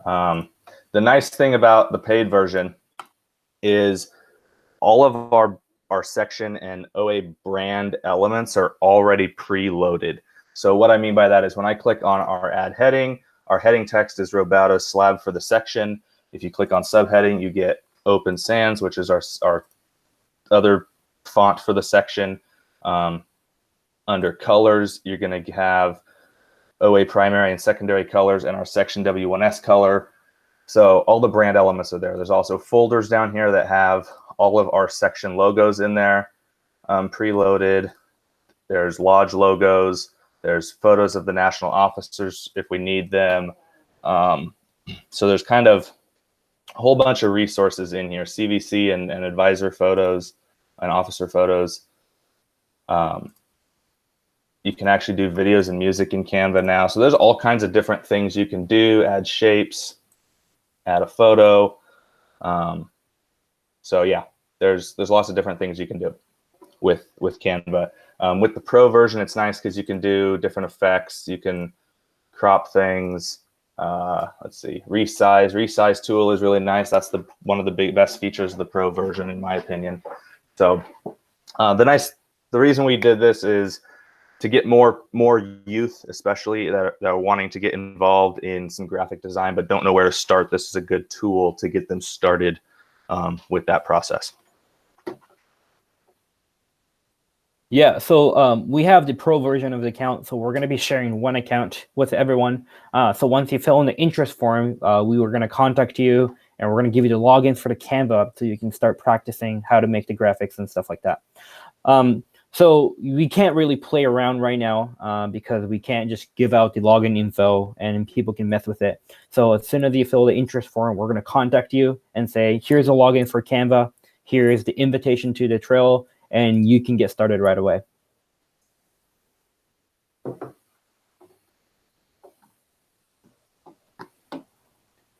The nice thing about the paid version is all of our section and OA brand elements are already preloaded. So what I mean by that is when I click on our our heading text is Robato slab for the section. If you click on subheading, you get Open Sans, which is our other font for the section. Under colors, you're going to have OA primary and secondary colors and our section W1S color. So all the brand elements are there. There's also folders down here that have all of our section logos in there, preloaded. There's lodge logos. There's photos of the national officers if we need them. So there's kind of a whole bunch of resources in here, CVC and advisor photos and officer photos. You can actually do videos and music in Canva now. So there's all kinds of different things you can do, add shapes, add a photo. So yeah, there's lots of different things you can do with Canva. With the Pro version, it's nice because you can do different effects. You can crop things. Let's see, resize. Resize tool is really nice. That's one of the best features of the Pro version, in my opinion. So the reason we did this is to get more youth, especially that are wanting to get involved in some graphic design but don't know where to start. This is a good tool to get them started with that process. Yeah, so we have the Pro version of the account, so we're going to be sharing one account with everyone. So once you fill in the interest form, we were going to contact you, and we're going to give you the logins for the Canva so you can start practicing how to make the graphics and stuff like that. So we can't really play around right now because we can't just give out the login info and people can mess with it. So as soon as you fill the interest form, we're going to contact you and say, here's a login for Canva, here's the invitation to the trail, and you can get started right away.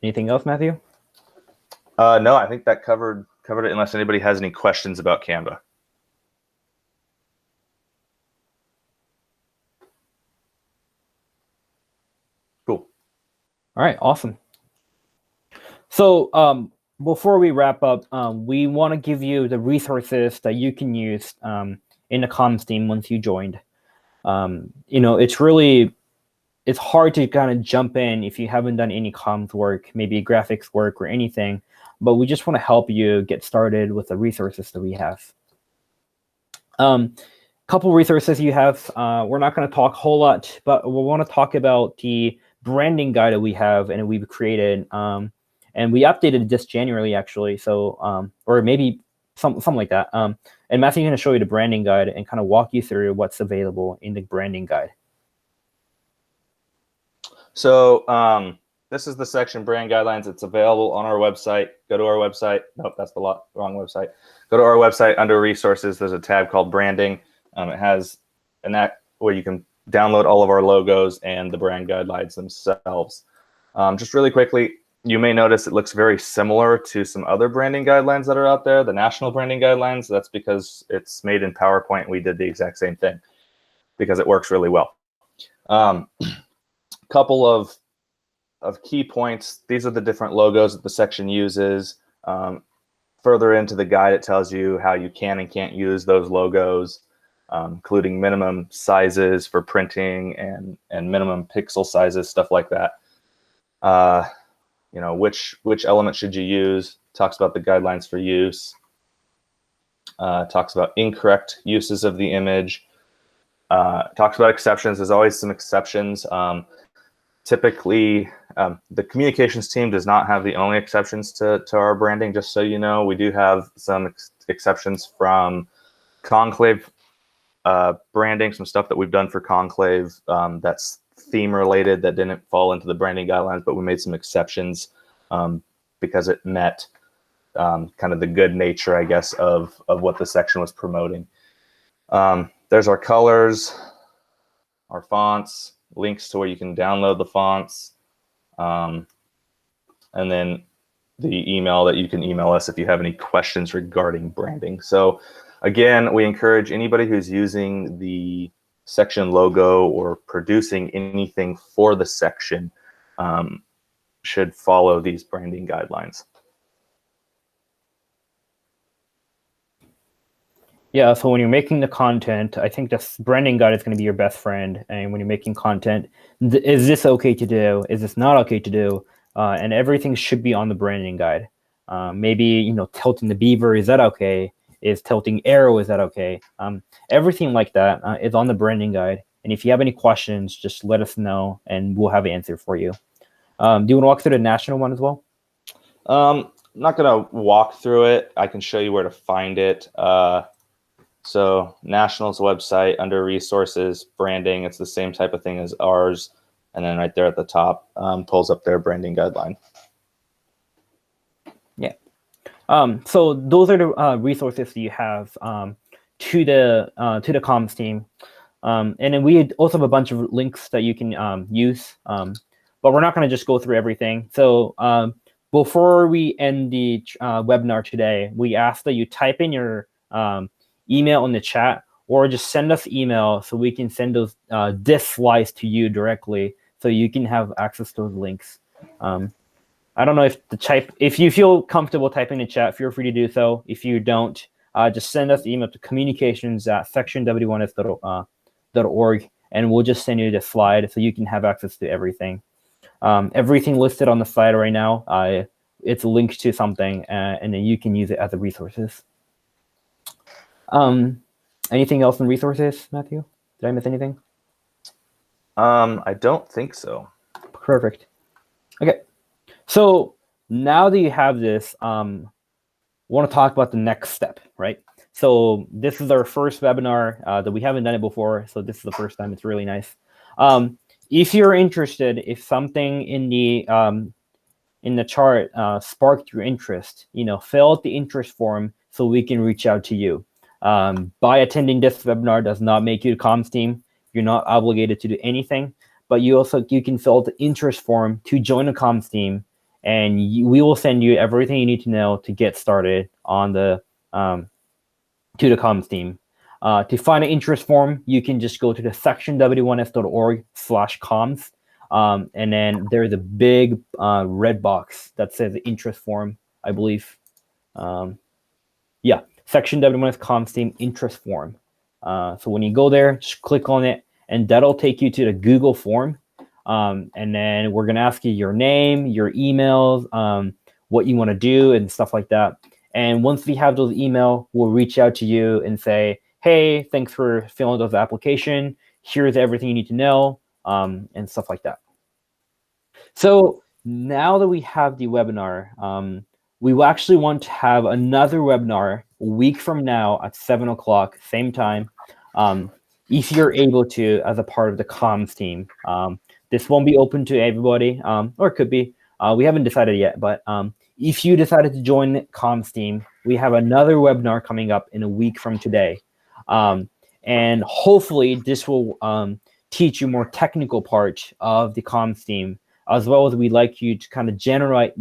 Anything else, Matthew? No, I think that covered it, unless anybody has any questions about Canva. Cool. All right, awesome. So before we wrap up, we want to give you the resources that you can use in the comms team once you joined. It's hard to kind of jump in if you haven't done any comms work, maybe graphics work or anything, but we just want to help you get started with the resources that we have. Couple resources you have. We're not going to talk a whole lot, but we want to talk about the branding guide that we have and we've created. And we updated this January, actually. So, or maybe something like that. And Matthew's going to show you the branding guide and kind of walk you through what's available in the branding guide. So this is the section brand guidelines. It's available on our website. Go to our website. Nope, that's the wrong website. Go to our website under resources. There's a tab called branding. It has an app where you can download all of our logos and the brand guidelines themselves. Just really quickly, you may notice it looks very similar to some other branding guidelines that are out there, the national branding guidelines. That's because it's made in PowerPoint. We did the exact same thing because it works really well. Couple of key points. These are the different logos that the section uses. Further into the guide, it tells you how you can and can't use those logos, including minimum sizes for printing and minimum pixel sizes, stuff like that. Which element should you use? Talks about the guidelines for use. Talks about incorrect uses of the image. Talks about exceptions. There's always some exceptions. typically, the communications team does not have the only exceptions to our branding. Just so you know, we do have some exceptions from Conclave branding, some stuff that we've done for Conclave that's theme related that didn't fall into the branding guidelines, but we made some exceptions because it met kind of the good nature, I guess, of what the section was promoting. There's our colors, our fonts, links to where you can download the fonts, and then the email that you can email us if you have any questions regarding branding. So again, we encourage anybody who's using the section logo or producing anything for the section should follow these branding guidelines. Yeah, so when you're making the content, I think this branding guide is going to be your best friend. And when you're making content, is this okay to do? Is this not okay to do? And everything should be on the branding guide. Maybe, you know, tilting the beaver, is that okay? Is tilting arrow, is that okay? Everything like that is on the branding guide. And if you have any questions, just let us know and we'll have an answer for you. Do you want to walk through the national one as well? I'm not going to walk through it. I can show you where to find it. So National's website under resources, branding, it's the same type of thing as ours. And then right there at the top pulls up their branding guideline. Yeah. So those are the resources you have to the comms team. And then we also have a bunch of links that you can use, but we're not going to just go through everything. So before we end the webinar today, we ask that you type in your email in the chat, or just send us email so we can send those disk slides to you directly, so you can have access to those links. I don't know if you feel comfortable typing in the chat, feel free to do so. If you don't, just send us the email to communications@sectionw1s.org, and we'll just send you the slide so you can have access to everything. Everything listed on the slide right now, it's linked to something, and then you can use it as a resources. Anything else in resources, Matthew? Did I miss anything? I don't think so. Perfect. Okay. So now that you have this, want to talk about the next step, right? So this is our first webinar that we haven't done it before. So this is the first time. It's really nice. If you're interested, if something in the chart sparked your interest, you know, fill out the interest form so we can reach out to you. By attending this webinar does not make you a comms team. You're not obligated to do anything, but you can fill out the interest form to join a comms team, and we will send you everything you need to know to get started on the to the comms team. To find an interest form, you can just go to the sectionw1s.org/comms, and then there's a big red box that says interest form, I believe. Yeah. Section W1S comms team interest form. So when you go there, just click on it, and that'll take you to the Google form. And then we're going to ask you your name, your emails, what you want to do, and stuff like that. And once we have those emails, we'll reach out to you and say, hey, thanks for filling out the application. Here's everything you need to know, and stuff like that. So now that we have the webinar, we will actually want to have another webinar a week from now at 7 o'clock, same time, if you're able to, as a part of the comms team. This won't be open to everybody, or it could be. We haven't decided yet, but if you decided to join the comms team, we have another webinar coming up in a week from today. And hopefully this will teach you more technical part of the comms team, as well as we'd like you to kind of generate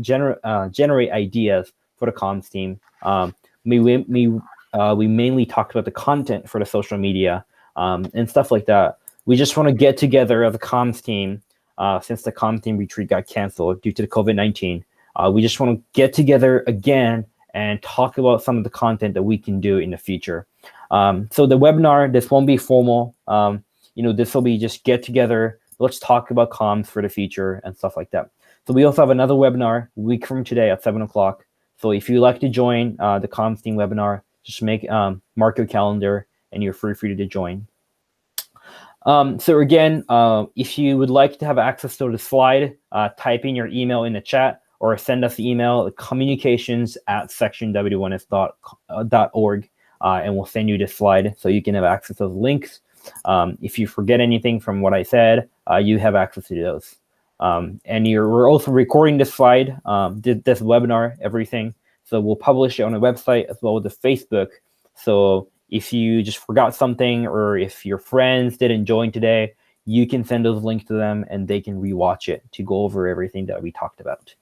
ideas for the comms team. We mainly talked about the content for the social media and stuff like that. We just want to get together as a comms team since the comms team retreat got canceled due to the COVID-19. We just want to get together again and talk about some of the content that we can do in the future. So the webinar, this won't be formal. This will be just get together. Let's talk about comms for the future and stuff like that. So we also have another webinar a week from today at 7 o'clock. So if you'd like to join the comms team webinar, just mark your calendar and you're free to join. So again, if you would like to have access to the slide, type in your email in the chat or send us the email at communications@sectionw1s.org, and we'll send you the slide so you can have access to those links. If you forget anything from what I said, you have access to those. And we're also recording this slide, this webinar, everything. So we'll publish it on the website as well as the Facebook. So if you just forgot something, or if your friends didn't join today, you can send those links to them and they can rewatch it to go over everything that we talked about.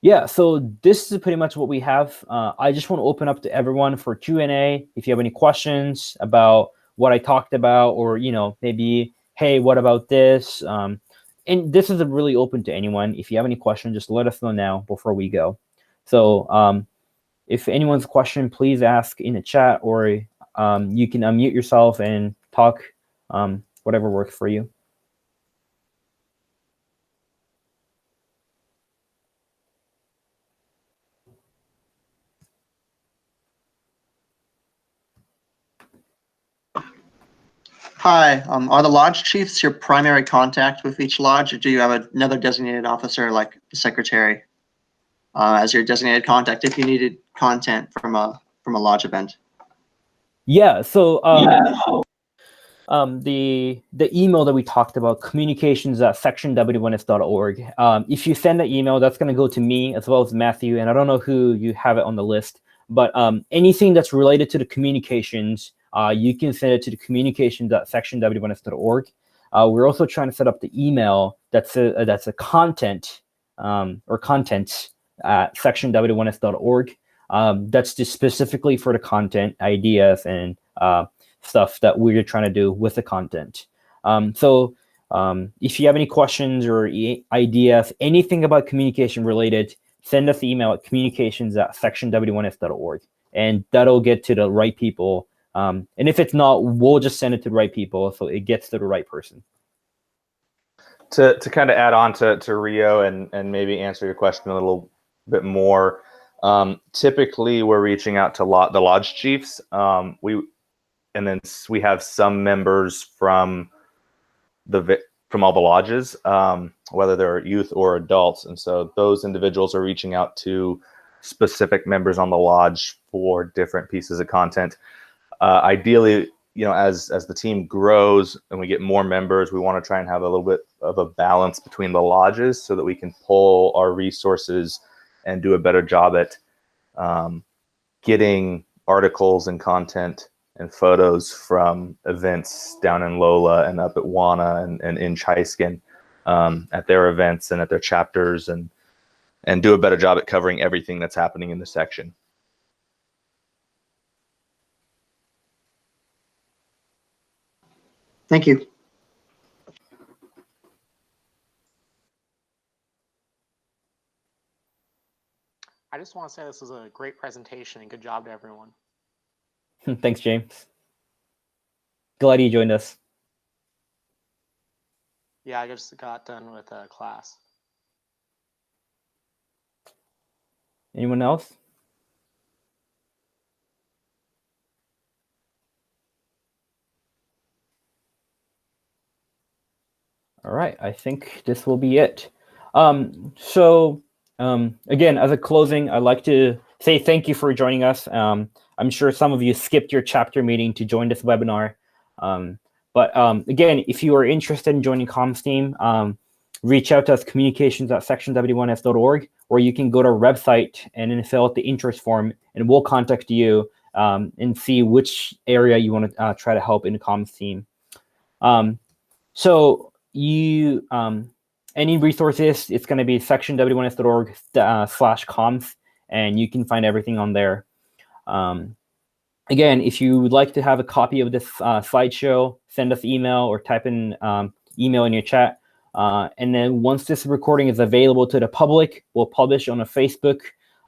Yeah, so this is pretty much what we have. I just want to open up to everyone for Q&A. If you have any questions about what I talked about, or, maybe, hey, what about this? And this is really open to anyone. If you have any questions, just let us know now before we go. So if anyone's question, please ask in the chat, or you can unmute yourself and talk, whatever works for you. Hi, are the lodge chiefs your primary contact with each lodge, or do you have another designated officer like the secretary as your designated contact if you needed content from a lodge event? Yeah, so the email that we talked about, communications@sectionw1s.org. If you send that email, that's going to go to me as well as Matthew, and I don't know who you have it on the list, but anything that's related to the communications, you can send it to the communications@sectionw1s.org. We're also trying to set up the email that's a content or contents at sectionw1s.org. That's just specifically for the content ideas and stuff that we're trying to do with the content. So if you have any questions or ideas, anything about communication related, send us the email at communications@sectionw1s.org, and that'll get to the right people. And if it's not, we'll just send it to the right people so it gets to the right person. To kind of add on to Rio and maybe answer your question a little bit more, typically we're reaching out to the lodge chiefs. And then we have some members from all the lodges, whether they're youth or adults. And so those individuals are reaching out to specific members on the lodge for different pieces of content. Ideally, as the team grows and we get more members, we want to try and have a little bit of a balance between the lodges so that we can pull our resources and do a better job at getting articles and content and photos from events down in Lola and up at Wana and in Chaiskin at their events and at their chapters, and do a better job at covering everything that's happening in the section. Thank you. I just want to say this was a great presentation and good job to everyone. Thanks, James. Glad you joined us. Yeah, I just got done with a class. Anyone else? All right, I think this will be it. So again, as a closing, I'd like to say thank you for joining us. I'm sure some of you skipped your chapter meeting to join this webinar. But again, if you are interested in joining comms team, reach out to us, communications@sectionw1s.org, or you can go to our website and then fill out the interest form, and we'll contact you and see which area you want to try to help in the comms team. So you any resources, it's going to be sectionw1s.org/comms, and you can find everything on there. Again, if you would like to have a copy of this slideshow, send us email or type in email in your chat. And then once this recording is available to the public, we'll publish on a Facebook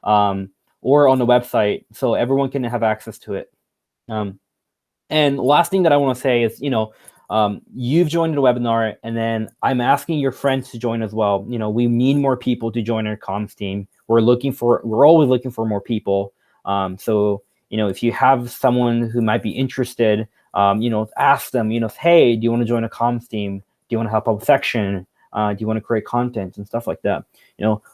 or on the website so everyone can have access to it. And last thing that I want to say is, you've joined the webinar, and then I'm asking your friends to join as well. We need more people to join our comms team. We're always looking for more people. So if you have someone who might be interested, ask them, hey, do you want to join a comms team? Do you want to help out with section? Do you want to create content and stuff like that?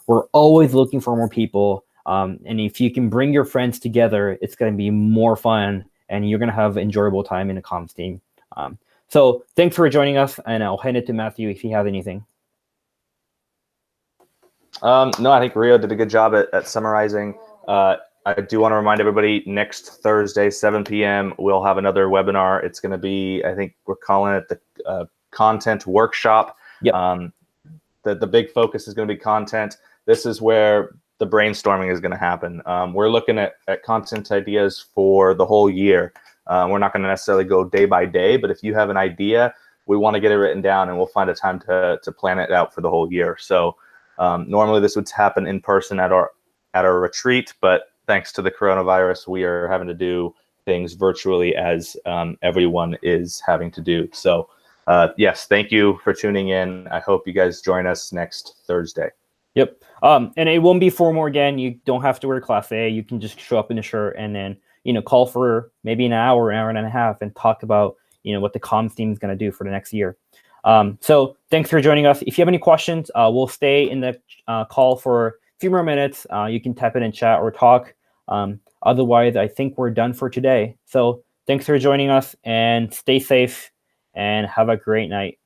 We're always looking for more people. And if you can bring your friends together, it's going to be more fun and you're going to have enjoyable time in a comms team. So thanks for joining us, and I'll hand it to Matthew if he has anything. No, I think Rio did a good job at summarizing. I do want to remind everybody, next Thursday, 7 p.m., we'll have another webinar. It's going to be, I think we're calling it the content workshop. Yep. The big focus is going to be content. This is where the brainstorming is going to happen. We're looking at content ideas for the whole year. We're not going to necessarily go day by day, but if you have an idea, we want to get it written down, and we'll find a time to plan it out for the whole year. So normally this would happen in person at our retreat, but thanks to the coronavirus, we are having to do things virtually as everyone is having to do. So yes, thank you for tuning in. I hope you guys join us next Thursday. Yep. And it won't be formal again. You don't have to wear Class A. You can just show up in a shirt and then, call for maybe an hour and a half and talk about, what the comms team is going to do for the next year. So thanks for joining us. If you have any questions, we'll stay in the call for a few more minutes. You can type it in chat or talk. Otherwise, I think we're done for today. So thanks for joining us, and stay safe and have a great night.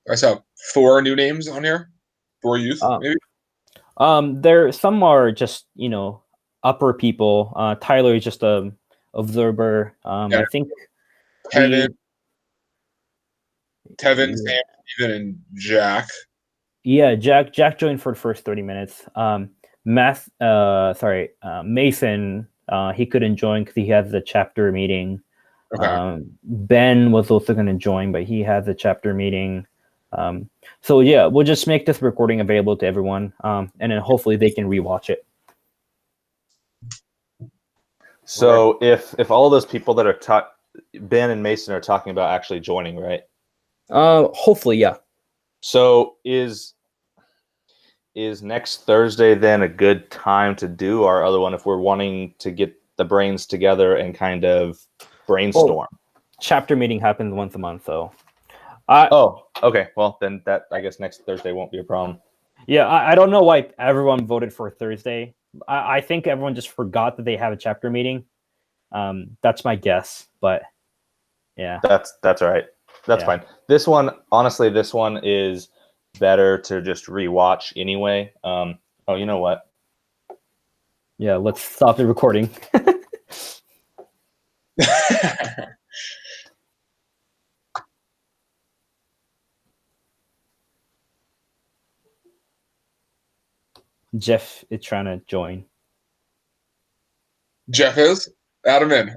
I saw 4 new names on here. 4 youth, maybe. There some are just upper people. Tyler is just a observer. Yeah. I think Tevin, Yeah. Sam, Steven, and Jack. Yeah, Jack joined for the first 30 minutes. Mason, he couldn't join because he has the chapter meeting. Okay. Ben was also going to join, but he has a chapter meeting. So yeah, we'll just make this recording available to everyone, and then hopefully they can rewatch it. So if all of those people that are Ben and Mason are talking about actually joining, right? Hopefully, yeah. So is next Thursday then a good time to do our other one if we're wanting to get the brains together and kind of brainstorm? Chapter meeting happens once a month, so. Okay. Well, then that, I guess, next Thursday won't be a problem. Yeah, I don't know why everyone voted for Thursday. I think everyone just forgot that they have a chapter meeting. That's my guess, but yeah. That's all right. That's fine. This one, honestly, is better to just rewatch anyway. You know what? Yeah, let's stop the recording. Jeff is trying to join. Jeff is? Add him in.